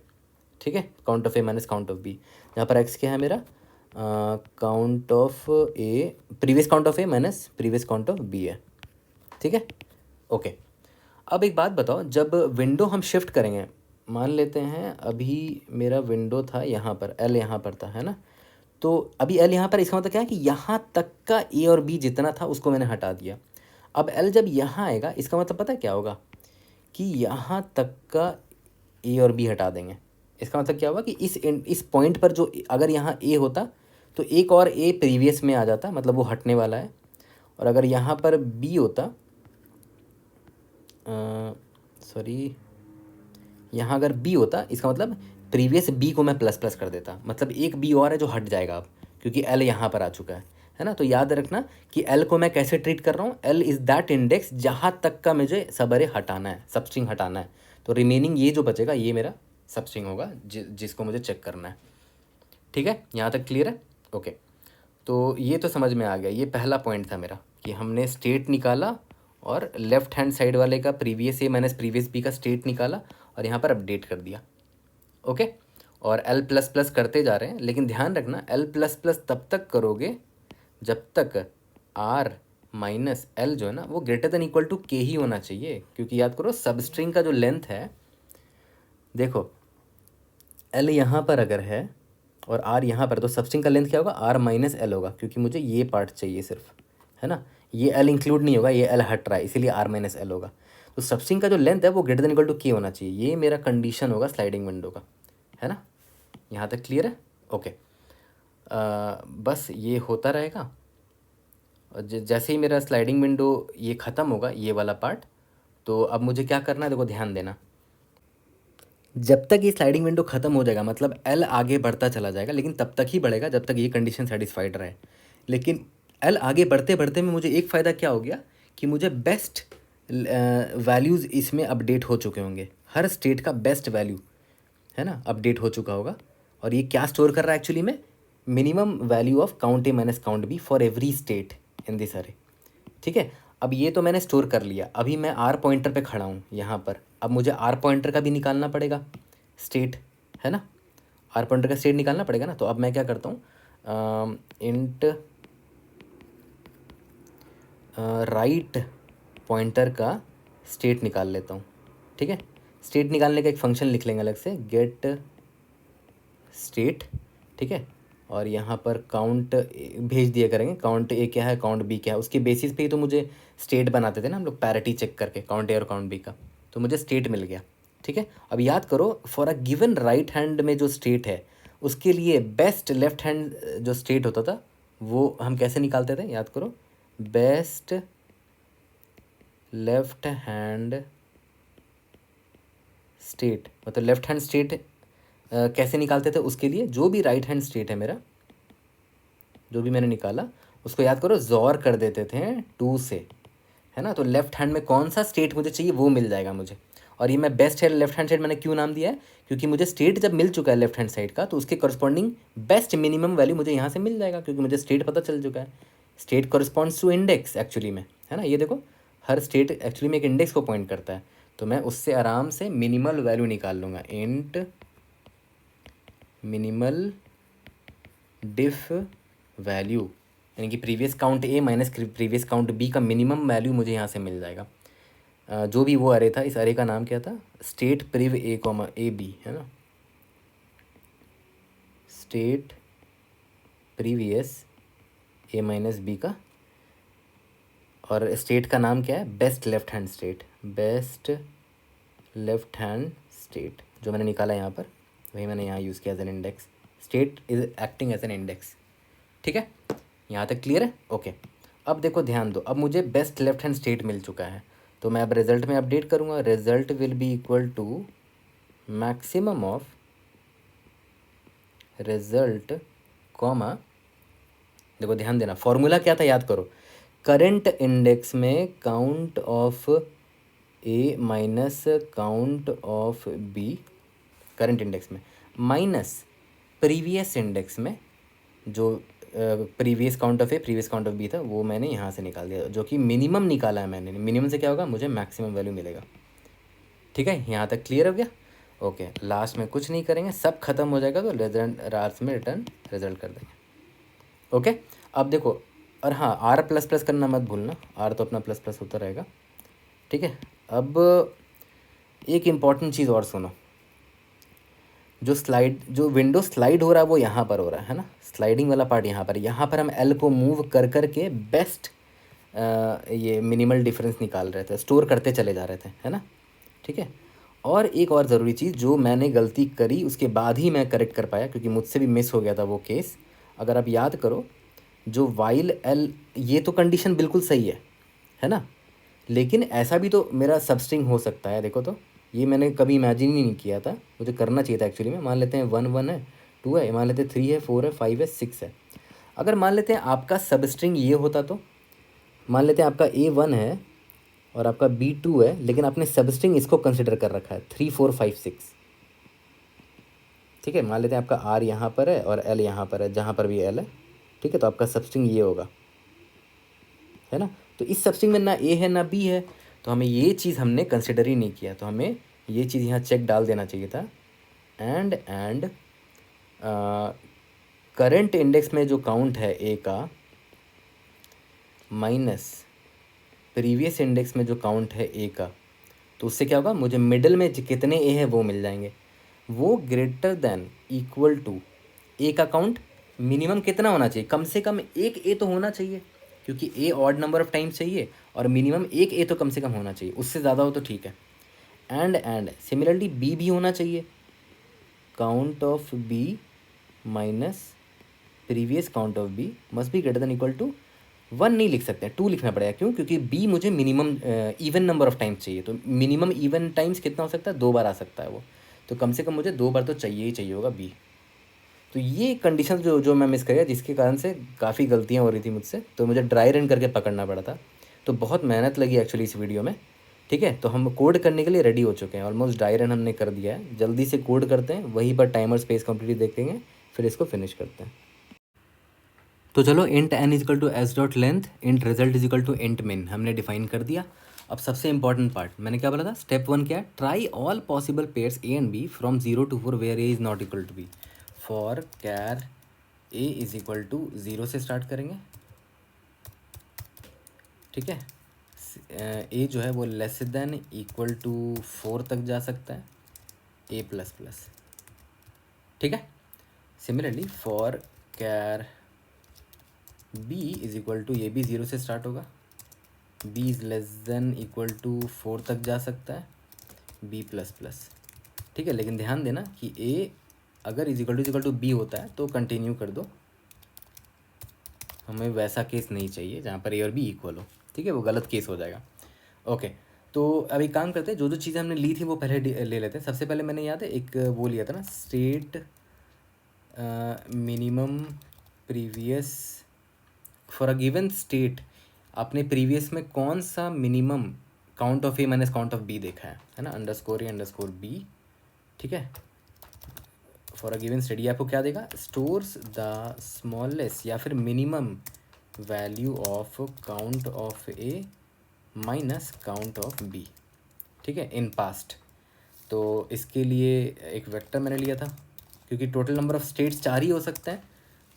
ठीक है, count of A minus count of B. यहाँ पर एक्स क्या है मेरा, count of A, previous count of A minus previous count of B है। ठीक है, ओके। अब एक बात बताओ, जब विंडो हम शिफ्ट करेंगे, मान लेते हैं अभी मेरा विंडो था यहाँ पर, एल यहाँ पर था, है ना। तो अभी एल यहाँ पर, इसका मतलब क्या है कि यहाँ तक का ए और बी जितना था उसको मैंने हटा दिया। अब एल जब यहाँ आएगा इसका मतलब पता है क्या होगा, कि यहाँ तक का ए और बी हटा देंगे। इसका मतलब क्या होगा कि इस पॉइंट पर जो अगर यहाँ ए होता तो एक और ए प्रीवियस में आ जाता, मतलब वो हटने वाला है। और अगर यहाँ पर बी होता, सॉरी, यहाँ अगर बी होता इसका मतलब प्रीवियस बी को मैं प्लस प्लस कर देता, मतलब एक बी और है जो हट जाएगा अब, क्योंकि एल यहाँ पर आ चुका है ना। तो याद रखना कि एल को मैं कैसे ट्रीट कर रहा हूँ, एल इज़ दैट इंडेक्स जहाँ तक का मुझे सब अरे हटाना है, सबस्ट्रिंग हटाना है। तो रिमेनिंग ये जो बचेगा ये मेरा सबस्ट्रिंग होगा जिसको मुझे चेक करना है। ठीक है, यहाँ तक क्लियर है। ओके, तो ये तो समझ में आ गया। ये पहला पॉइंट था मेरा कि हमने स्टेट निकाला और लेफ्ट हैंड साइड वाले का previous A minus previous B का स्टेट निकाला और यहाँ पर अपडेट कर दिया। ओके, और एल प्लस प्लस करते जा रहे हैं, लेकिन ध्यान रखना एल प्लस प्लस तब तक करोगे जब तक आर माइनस एल जो है ना वो ग्रेटर देन इक्वल टू के ही होना चाहिए। क्योंकि याद करो सबस्ट्रिंग का जो लेंथ है, देखो एल यहाँ पर अगर है और आर यहाँ पर, तो सबस्ट्रिंग का लेंथ क्या होगा, आर माइनस एल होगा, क्योंकि मुझे ये पार्ट चाहिए सिर्फ, है ना। ये एल इंक्लूड नहीं होगा, ये एल हट रहा है, इसीलिए आर माइनस एल होगा। तो सबस्ट्रिंग का जो लेंथ है वो ग्रेटर देन इक्वल टू के होना चाहिए। ये मेरा कंडीशन होगा स्लाइडिंग विंडो का, है ना। यहाँ तक क्लियर है। ओके, बस ये होता रहेगा। और जैसे ही मेरा स्लाइडिंग विंडो ये ख़त्म होगा ये वाला पार्ट, तो अब मुझे क्या करना है, देखो ध्यान देना। जब तक ये स्लाइडिंग विंडो ख़त्म हो जाएगा, मतलब एल आगे बढ़ता चला जाएगा, लेकिन तब तक ही बढ़ेगा जब तक ये कंडीशन सेटिस्फाइड रहे। लेकिन एल आगे बढ़ते बढ़ते में मुझे एक फ़ायदा क्या हो गया कि मुझे बेस्ट वैल्यूज़ इसमें अपडेट हो चुके होंगे। हर स्टेट का बेस्ट वैल्यू, है ना, अपडेट हो चुका होगा। और ये क्या स्टोर कर रहा है एक्चुअली में, minimum value of count A minus count B for every state in this array. ठीक है, अब ये तो मैंने स्टोर कर लिया। अभी मैं आर पॉइंटर पे खड़ा हूँ यहाँ पर, अब मुझे आर पॉइंटर का भी निकालना पड़ेगा स्टेट, है ना। आर पॉइंटर का स्टेट निकालना पड़ेगा ना। तो अब मैं क्या करता हूँ, इंट राइट पॉइंटर का स्टेट निकाल लेता हूँ। ठीक है, स्टेट निकालने का एक फंक्शन लिख लेंगे अलग से, गेट स्टेट। ठीक है, और यहाँ पर काउंट भेज दिया करेंगे, काउंट ए क्या है काउंट बी क्या है, उसके बेसिस पे ही तो मुझे स्टेट बनाते थे ना हम लोग, पैरिटी चेक करके काउंट ए और काउंट बी का। तो मुझे स्टेट मिल गया। ठीक है, अब याद करो for a given right hand में जो स्टेट है उसके लिए बेस्ट लेफ्ट हैंड जो स्टेट होता था वो हम कैसे निकालते थे, याद करो, बेस्ट लेफ्ट हैंड स्टेट, मतलब लेफ्ट हैंड स्टेट कैसे निकालते थे, उसके लिए जो भी राइट हैंड स्टेट है मेरा, जो भी मैंने निकाला उसको याद करो जोर कर देते थे 2 से, है ना। तो लेफ्ट हैंड में कौन सा स्टेट मुझे चाहिए वो मिल जाएगा मुझे। और ये मैं बेस्ट है लेफ्ट हैंड साइड मैंने क्यों नाम दिया है, क्योंकि मुझे स्टेट जब मिल चुका है लेफ्ट हैंड साइड का तो उसके करस्पॉन्डिंग बेस्ट मिनिमम वैल्यू मुझे यहाँ से मिल जाएगा, क्योंकि मुझे स्टेट पता चल चुका है। State corresponds to index actually में, है ना। ये देखो हर स्टेट एक्चुअली में एक इंडेक्स को पॉइंट करता है, तो मैं उससे आराम से मिनिमल वैल्यू निकाल लूँगा। इंट मिनिमल डिफ वैल्यू, यानी कि previous count A minus previous count B का मिनिमम वैल्यू मुझे यहाँ से मिल जाएगा। जो भी वो अरे था, इस अरे का नाम क्या था, state prev A comma A B, है ना, state previous A minus B का। और स्टेट का नाम क्या है, best left hand state, best left hand state जो मैंने निकाला यहाँ पर वही मैंने यहाँ यूज़ किया as an index. State is acting as an index. ठीक है, यहाँ तक क्लियर है? ओके। अब देखो ध्यान दो, अब मुझे बेस्ट लेफ्ट हैंड स्टेट मिल चुका है, तो मैं अब रिजल्ट में अपडेट करूँगा। Result will be equal to maximum of result comma, देखो ध्यान देना फॉर्मूला क्या था याद करो, करंट इंडेक्स में count of A minus count of B, current index में माइनस प्रीवियस इंडेक्स में जो previous count of A previous count of B था वो मैंने यहाँ से निकाल दिया, जो कि मिनिमम निकाला है मैंने। मिनिमम से क्या होगा, मुझे मैक्सिमम वैल्यू मिलेगा। ठीक है, यहाँ तक क्लियर हो गया? ओके, लास्ट में कुछ नहीं करेंगे, सब खत्म हो जाएगा तो रिजल्ट लास्ट में रिटर्न रिजल्ट कर देंगे। ओके, अब देखो, और हाँ आर प्लस प्लस करना मत भूलना, आर तो अपना प्लस प्लस होता रहेगा। ठीक है, अब एक इम्पॉर्टेंट चीज़ और सुनो, जो विंडो स्लाइड हो रहा है वो यहाँ पर हो रहा है ना, स्लाइडिंग वाला पार्ट यहाँ पर हम एल को मूव कर कर के बेस्ट ये मिनिमल डिफरेंस निकाल रहे थे, स्टोर करते चले जा रहे थे, है ना। ठीक है, और एक और ज़रूरी चीज़ जो मैंने गलती करी उसके बाद ही मैं करेक्ट कर पाया, क्योंकि मुझसे भी मिस हो गया था वो केस। अगर आप याद करो, जो वाइल एल, ये तो कंडीशन बिल्कुल सही है ना, लेकिन ऐसा भी तो मेरा सबस्ट्रिंग हो सकता है। देखो तो ये मैंने कभी इमेजिन ही नहीं किया था, मुझे करना चाहिए था एक्चुअली में। मान लेते हैं 1 1 है, 2 है, मान लेते हैं 3 है, 4 है, 5 है, 6 है। अगर मान लेते हैं आपका सबस्ट्रिंग ये होता, तो मान लेते हैं आपका A1 है और आपका B2 है, लेकिन आपने सबस्ट्रिंग इसको कंसिडर कर रखा है 3 4 5 6। ठीक है, मान लेते हैं आपका R यहाँ पर है और L यहाँ पर है, जहाँ पर भी L है। ठीक है, तो आपका सबस्ट्रिंग ये होगा, है ना। तो इस सबस्ट्रिंग में ना A है ना B है, तो हमें ये चीज़ हमने कंसिडर ही नहीं किया, तो हमें ये चीज़ यहाँ चेक डाल देना चाहिए था। एंड करंट इंडेक्स में जो काउंट है A का माइनस प्रीवियस इंडेक्स में जो काउंट है A का, तो उससे क्या होगा, मुझे मिडल में कितने A है वो मिल जाएंगे। वो greater than equal to A का काउंट मिनिमम कितना होना चाहिए, कम से कम एक A तो होना चाहिए, क्योंकि A odd number of times चाहिए और मिनिमम एक A तो कम से कम होना चाहिए, उससे ज़्यादा हो तो ठीक है। एंड सिमिलरली B भी होना चाहिए, count of B minus previous count of B must be greater than equal to 1 नहीं लिख सकते हैं, 2 लिखना पड़ेगा। क्यों? क्योंकि B मुझे minimum even number of times चाहिए, तो मिनिमम इवन टाइम्स कितना हो सकता है, 2 बार आ सकता है वो, तो कम से कम मुझे 2 बार तो चाहिए ही चाहिए होगा B। तो ये कंडीशन जो मैं मिस कर गया, जिसके कारण से काफ़ी गलतियाँ हो रही थी मुझसे, तो मुझे ड्राई रन करके पकड़ना पड़ा था, तो बहुत मेहनत लगी एक्चुअली इस वीडियो में। ठीक है, तो हम कोड करने के लिए रेडी हो चुके हैं, ऑलमोस्ट ड्राई रन हमने कर दिया है। जल्दी से कोड करते हैं, वहीं पर टाइमर स्पेस कंप्लीट देखेंगे, फिर इसको फिनिश करते हैं। तो चलो, int n is equal to S dot length int result is equal to int min हमने डिफाइन कर दिया। अब सबसे इंपॉर्टेंट पार्ट मैंने क्या बोला था, स्टेप 1 क्या है, try all possible pairs A and B from 0 to 4 where A is not equal to B। For char A is equal to 0 से स्टार्ट करेंगे। ठीक है, A जो है वो लेस देन इक्वल टू 4 तक जा सकता है, A प्लस प्लस। ठीक है, similarly for char B is equal to, ये भी 0 से स्टार्ट होगा, B is less than equal to 4 तक जा सकता है, B प्लस प्लस। ठीक है, लेकिन ध्यान देना कि A अगर इज इक्वल टू B होता है तो कंटिन्यू कर दो, हमें वैसा केस नहीं चाहिए जहाँ पर A और B इक्वल हो। ठीक है, वो गलत केस हो जाएगा। ओके, तो अभी काम करते हैं, जो चीज़ें हमने ली थी वो पहले ले लेते हैं। सबसे पहले मैंने याद है एक वो लिया था ना, state minimum previous for a given state. आपने प्रीवियस में कौन सा minimum count of A minus count of B देखा है ना, अंडरस्कोर A अंडरस्कोर B। ठीक है, फॉर अ गिवन स्टेट ये आपको क्या देगा, स्टोर्स द स्मॉलेस्ट या फिर minimum value of count of A minus count of B। ठीक है, इन पास्ट। तो इसके लिए एक वेक्टर मैंने लिया था, क्योंकि टोटल नंबर ऑफ स्टेट्स 4 ही हो सकते हैं,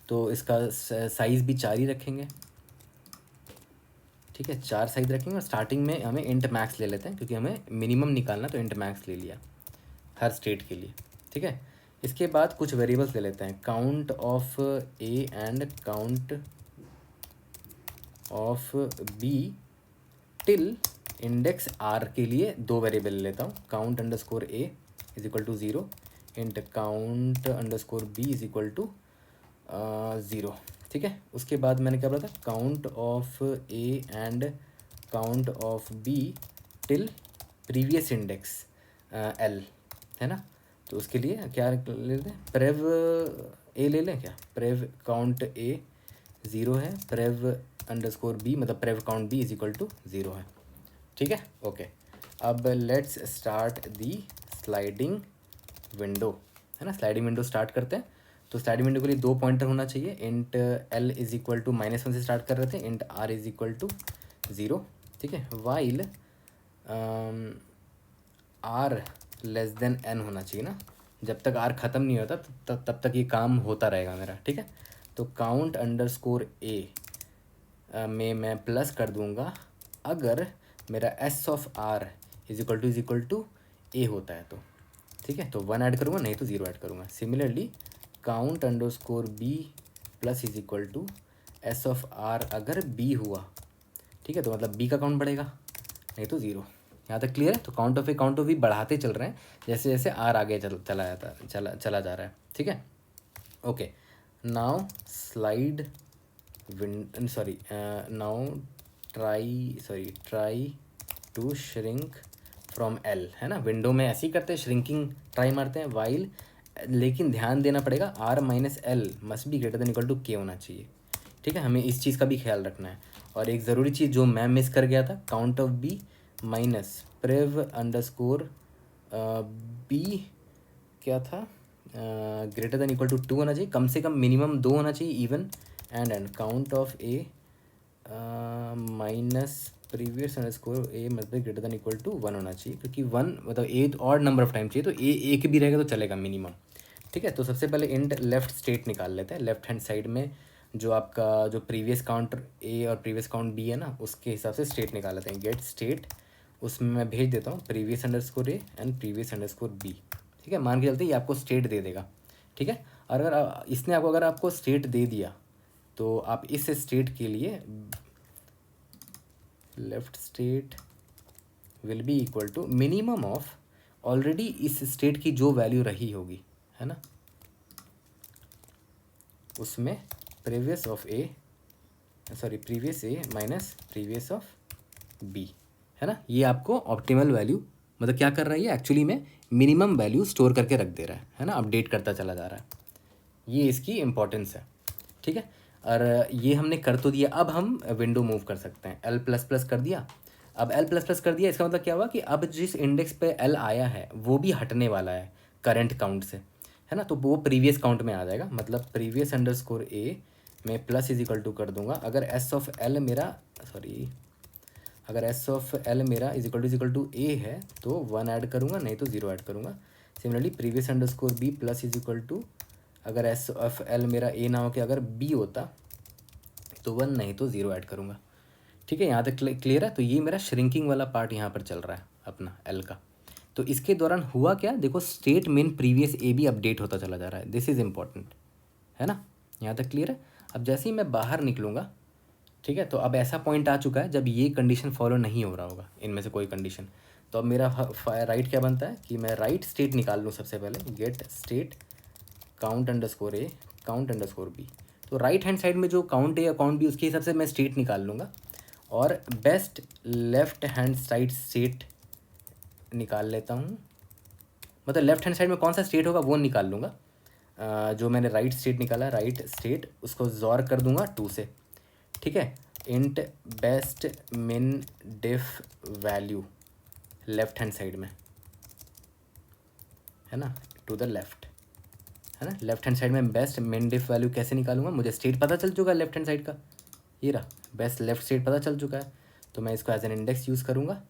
तो इसका साइज़ भी 4 ही रखेंगे। ठीक है, 4 साइज रखेंगे और स्टार्टिंग में हमें इंट मैक्स ले लेते हैं, क्योंकि हमें मिनिमम निकालना, तो इंट मैक्स ले लिया हर स्टेट के लिए। ठीक है, इसके बाद कुछ वेरिएबल्स ले लेते हैं, count of A and count of B till index R के लिए दो वेरिएबल लेता हूँ, count underscore A is equal to 0, int count underscore B is equal to 0, ठीक है। उसके बाद मैंने क्या बोला था, count of A and count of B till previous index L, है ना। तो उसके लिए क्या ले लें, प्रेव ए ले लें क्या, प्रेव काउंट ए 0 है, प्रेव अंडरस्कोर बी मतलब prev count B is equal to 0 है, ठीक है। ओके, अब let's start the sliding window, है ना। स्लाइडिंग विंडो स्टार्ट करते हैं। तो स्लाइडिंग विंडो के लिए दो पॉइंटर होना चाहिए, int L is equal to -1 से स्टार्ट कर रहे थे, int R is equal to 0, ठीक है। While R less than N होना चाहिए ना, जब तक आर ख़त्म नहीं होता तब तक ये काम होता रहेगा मेरा, ठीक है। तो काउंट अंडरस्कोर ए में मैं प्लस कर दूंगा अगर मेरा S of R is equal to A होता है तो, ठीक है। तो 1 ऐड करूँगा, नहीं तो 0 ऐड करूँगा। Similarly count underscore B plus is equal to S of R अगर बी हुआ, ठीक है, तो मतलब बी का काउंट बढ़ेगा, नहीं तो 0। यहाँ तक क्लियर है। तो count of A count of B बढ़ाते चल रहे हैं जैसे जैसे आर आगे चला जा रहा है, ठीक है। Okay, now slide now try to shrink from L, है ना। विंडो में ऐसे ही करते हैं, श्रिंकिंग ट्राई मारते हैं वाइल, लेकिन ध्यान देना पड़ेगा R minus L must be greater than equal to के होना चाहिए, ठीक है। हमें इस चीज़ का भी ख्याल रखना है। और एक ज़रूरी चीज़ जो मैं मिस कर गया था, count of B minus prev underscore B क्या था, ग्रेटर देन इक्वल टू 2 होना चाहिए, कम से कम मिनिमम 2 होना चाहिए, even and count of A minus previous underscore ए मतलब ग्रेटर देन इक्वल टू 1 होना चाहिए, क्योंकि 1 मतलब ए और नंबर ऑफ टाइम चाहिए, तो ए एक भी रहेगा तो चलेगा मिनिमम, ठीक है। तो सबसे पहले इंट लेफ्ट स्टेट निकाल लेते हैं। लेफ्ट हैंड साइड में जो आपका जो प्रीवियस काउंट ए और प्रीवियस काउंट बी है ना, उसके हिसाब से स्टेट निकाल लेते हैं। गेट स्टेट, उसमें मैं भेज देता हूँ previous underscore A and previous underscore B, ठीक है। मान के चलते ये आपको स्टेट दे देगा, ठीक है। और अगर इसने अगर आपको स्टेट दे दिया तो आप इस स्टेट के लिए left state will be equal to minimum of already इस स्टेट की जो वैल्यू रही होगी, है ना, उसमें previous A minus previous of B, है ना। ये आपको ऑप्टिमल वैल्यू मतलब क्या कर रहा है, ये एक्चुअली में मिनिमम वैल्यू स्टोर करके रख दे रहा है ना, अपडेट करता चला जा रहा है। ये इसकी इम्पोर्टेंस है, ठीक है। और ये हमने कर तो दिया, अब हम विंडो मूव कर सकते हैं। एल प्लस प्लस कर दिया, अब एल प्लस प्लस कर दिया, इसका मतलब क्या हुआ कि अब जिस इंडेक्स पे एल आया है वो भी हटने वाला है करंट काउंट से, है ना। तो वो प्रीवियस काउंट में आ जाएगा, मतलब प्रीवियस अंडरस्कोर ए में प्लस इज इक्वल टू कर दूंगा अगर एस ऑफ एल मेरा इज इक्वल टू ए है तो 1 ऐड करूँगा, नहीं तो 0 ऐड करूँगा। Similarly previous underscore B plus is equal to अगर एस ऑफ एल मेरा ए ना हो के अगर बी होता तो 1, नहीं तो 0 ऐड करूँगा, ठीक है। यहाँ तक क्लियर है। तो ये मेरा श्रिंकिंग वाला पार्ट यहाँ पर चल रहा है अपना एल का। तो इसके दौरान हुआ क्या, देखो स्टेट मेन प्रीवियस ए भी अपडेट होता चला जा रहा है, दिस इज़ इम्पॉर्टेंट, है ना। यहाँ तक क्लियर है। अब जैसे ही मैं बाहर निकलूँगा, ठीक है, तो अब ऐसा पॉइंट आ चुका है जब ये कंडीशन फॉलो नहीं हो रहा होगा इनमें से कोई कंडीशन। तो अब मेरा राइट क्या बनता है कि मैं राइट स्टेट निकाल लूँ सबसे पहले, get state count underscore A count underscore B. तो राइट हैंड साइड में जो काउंट ए या काउंट बी उसके हिसाब से मैं स्टेट निकाल लूँगा, और best left hand side state निकाल लेता हूँ, मतलब लेफ्ट हैंड साइड में कौन सा स्टेट होगा वो निकाल लूँगा। जो मैंने राइट स्टेट निकाला, राइट स्टेट उसको जॉर कर दूंगा 2 से, ठीक है। इंट बेस्ट मिन डिफ वैल्यू लेफ्ट हैंड साइड में, है ना, टू द लेफ्ट, है ना। लेफ्ट हैंड साइड में बेस्ट मिन डिफ वैल्यू कैसे निकालूंगा, मुझे स्टेट पता चल चुका है लेफ्ट हैंड साइड का, ये रहा बेस्ट लेफ्ट स्टेट पता चल चुका है। तो मैं इसको एज एन इंडेक्स यूज़ करूँगा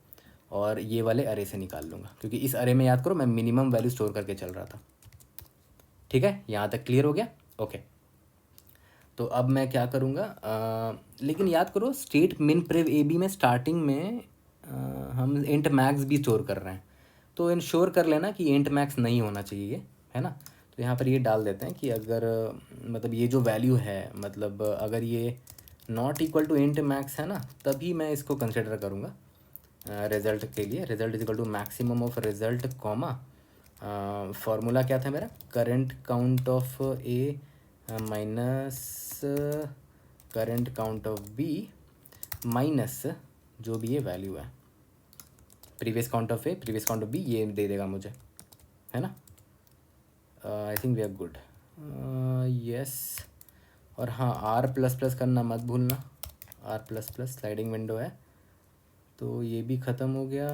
और ये वाले अरे से निकाल लूँगा, क्योंकि इस अरे में याद करो मैं मिनिमम वैल्यू स्टोर करके चल रहा था, ठीक है। यहाँ तक क्लियर हो गया, ओके। तो अब मैं क्या करूँगा, लेकिन याद करो स्टेट मिन प्रेव ए बी में स्टार्टिंग में हम इंट मैक्स भी स्टोर कर रहे हैं, तो इंश्योर कर लेना कि इंट मैक्स नहीं होना चाहिए ये, है ना। तो यहाँ पर ये डाल देते हैं कि अगर मतलब ये जो वैल्यू है, मतलब अगर ये not equal to int max है ना, तभी मैं इसको कंसिडर करूँगा। रिजल्ट के लिए result is equal to maximum of result comma formula क्या था मेरा, current count of A minus current count of B minus जो भी ये वैल्यू है, previous count of A previous count of B, ये दे देगा मुझे, है ना। I think we are good. Yes, और हाँ आर प्लस प्लस करना मत भूलना, R plus plus sliding window है तो ये भी ख़त्म हो गया।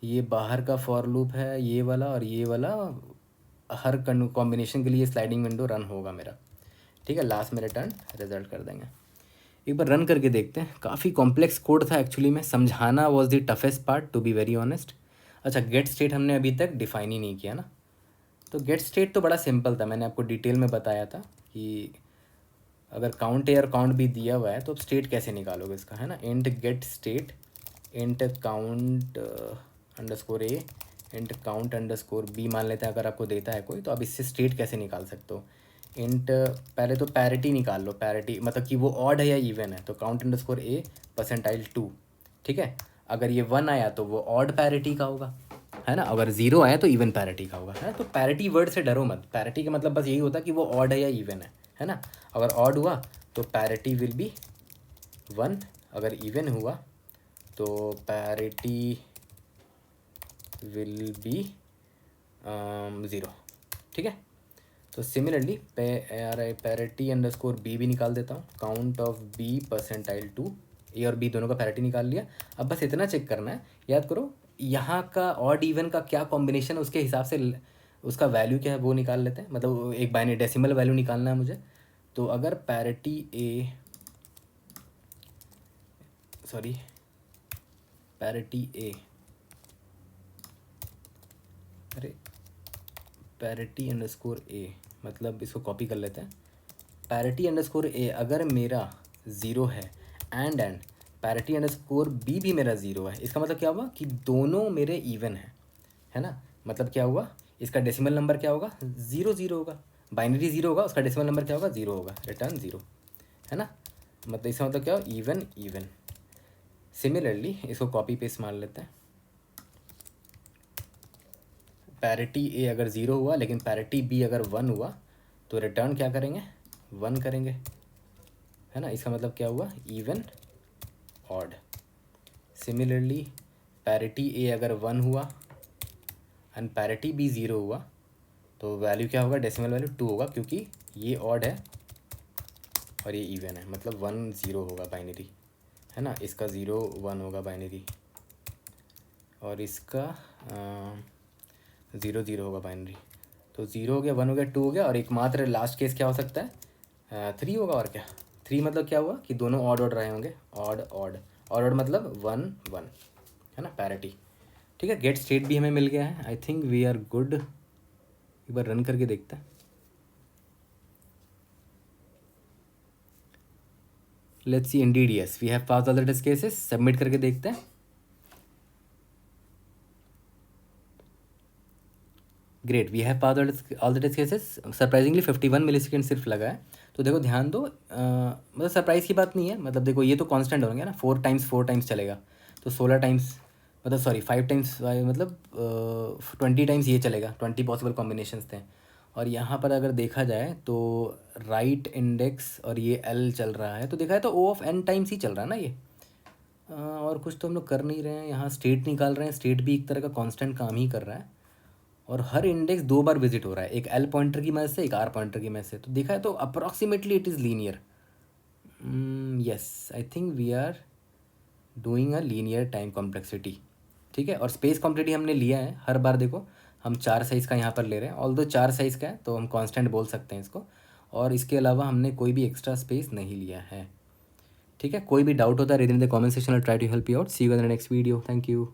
ये बाहर का फॉर लूप है ये वाला, और ये वाला हर कॉम्बिनेशन के लिए स्लाइडिंग विंडो रन होगा मेरा, ठीक है। लास्ट में रिटर्न रिजल्ट कर देंगे। एक बार रन करके देखते हैं। काफ़ी कॉम्प्लेक्स कोड था एक्चुअली में, समझाना was the toughest part to be very honest. अच्छा, गेट स्टेट हमने अभी तक डिफाइन ही नहीं किया ना। तो गेट स्टेट तो बड़ा सिंपल था, मैंने आपको डिटेल में बताया था कि अगर काउंट ए और काउंट बी दिया हुआ है तो अब स्टेट कैसे निकालोगे इसका, है ना। Int get state int count underscore A int count underscore B मान लेते हैं अगर आपको देता है कोई, तो आप इससे स्टेट कैसे निकाल सकते हो। इंट पहले तो पैरिटी निकाल लो, पैरिटी मतलब कि वो ऑड है या इवन है, तो काउंट अंडरस्कोर ए परसेंटाइल 2, ठीक है। अगर ये 1 आया तो वो ऑड पैरिटी का होगा, है ना। अगर 0 आया तो इवन पैरिटी का होगा, है ना। तो पैरिटी वर्ड से डरो मत, पैरिटी का मतलब बस यही होता है कि वो ऑड है या इवन है ना। अगर ऑड हुआ तो पैरिटी विल बी 1, अगर इवन हुआ तो पैरिटी विल बी 0, ठीक है। तो सिमिलरली पैरिटी अंडरस्कोर बी भी निकाल देता हूँ, काउंट ऑफ बी परसेंटाइल 2, ए और बी दोनों का पैरिटी निकाल लिया। अब बस इतना चेक करना है, याद करो यहाँ का ऑड इवन का क्या कॉम्बिनेशन है, उसके हिसाब से उसका वैल्यू क्या है वो निकाल लेते हैं, मतलब एक बाइनरी डेसिमल वैल्यू निकालना है मुझे। तो अगर पैरिटी ए पैरिटी अंडरस्कोर ए, मतलब इसको कॉपी कर लेते हैं। पैरिटी अंडरस्कोर ए अगर मेरा 0 है एंड पैरिटी अंडरस्कोर बी भी मेरा 0 है, इसका मतलब क्या हुआ कि दोनों मेरे इवन है ना। मतलब क्या हुआ, इसका डेसिमल नंबर क्या होगा, 0 0 होगा, बाइनरी 0 होगा, उसका डेसिमल नंबर क्या होगा, 0 होगा, रिटर्न 0, है ना। मतलब इसका मतलब क्या हो, इवन इवन। सिमिलरली इसको कॉपी पेस्ट मान लेते हैं। पैरिटी ए अगर 0 हुआ लेकिन पैरिटी बी अगर 1 हुआ तो रिटर्न क्या करेंगे, 1 करेंगे, है ना। इसका मतलब क्या हुआ, इवन ऑड। सिमिलरली पैरिटी ए अगर 1 हुआ एंड पैरिटी बी 0 हुआ तो वैल्यू क्या होगा, डेसिमल वैल्यू 2 होगा, क्योंकि ये ऑड है और ये इवन है, मतलब 1 0 होगा बाइनरी, है ना। इसका 0 1 होगा बाइनरी, और इसका 0 0 होगा बाइनरी। तो 0 हो गया, 1 हो गया, 2 हो गया, और एकमात्र लास्ट केस क्या हो सकता है, 3 होगा। और क्या 3 मतलब क्या हुआ कि दोनों ऑड ऑड रहे होंगे, ऑड ऑड ऑड ऑड मतलब 1 1, है ना, पैरिटी। ठीक है, गेट स्टेट भी हमें मिल गया है। I think we are good. एक बार रन करके देखते हैं। Let's see, indeed yes we have passed all the test cases. Submit करके देखते हैं। Great, we have passed all the test cases. Surprisingly 51 millisecond सिर्फ लगा है। तो देखो ध्यान दो, मतलब सरप्राइज़ की बात नहीं है, मतलब देखो ये तो कांस्टेंट होंगे ना, 4 टाइम्स चलेगा, तो 16 टाइम्स मतलब सॉरी 5 टाइम्स मतलब 20 टाइम्स ये चलेगा, 20 पॉसिबल कॉम्बिनेशंस थे। और यहाँ पर अगर देखा जाए तो राइट इंडेक्स और ये एल चल रहा है, तो देखा है तो ओ ऑफ एन टाइम्स ही चल रहा है ना ये। और कुछ तो हम लोग कर नहीं रहे हैं, यहाँ स्टेट निकाल रहे हैं, स्टेट भी एक तरह का कांस्टेंट काम ही कर रहा है। और हर इंडेक्स 2 बार विजिट हो रहा है, एक एल पॉइंटर की मदद से, एक आर पॉइंटर की मदद से। तो देखा है तो approximately it is linear. Yes, I think we are doing a linear time complexity. ठीक है, और स्पेस कॉम्प्लेक्सिटी हमने लिया है हर बार। देखो हम 4 साइज़ का यहाँ पर ले रहे हैं, ऑल्दो 4 साइज़ का है तो हम कांस्टेंट बोल सकते हैं इसको। और इसके अलावा हमने कोई भी एक्स्ट्रा स्पेस नहीं लिया है। ठीक है, कोई भी डाउट होता है read in the comment section, I try to help you out. See you in the next video. Thank you.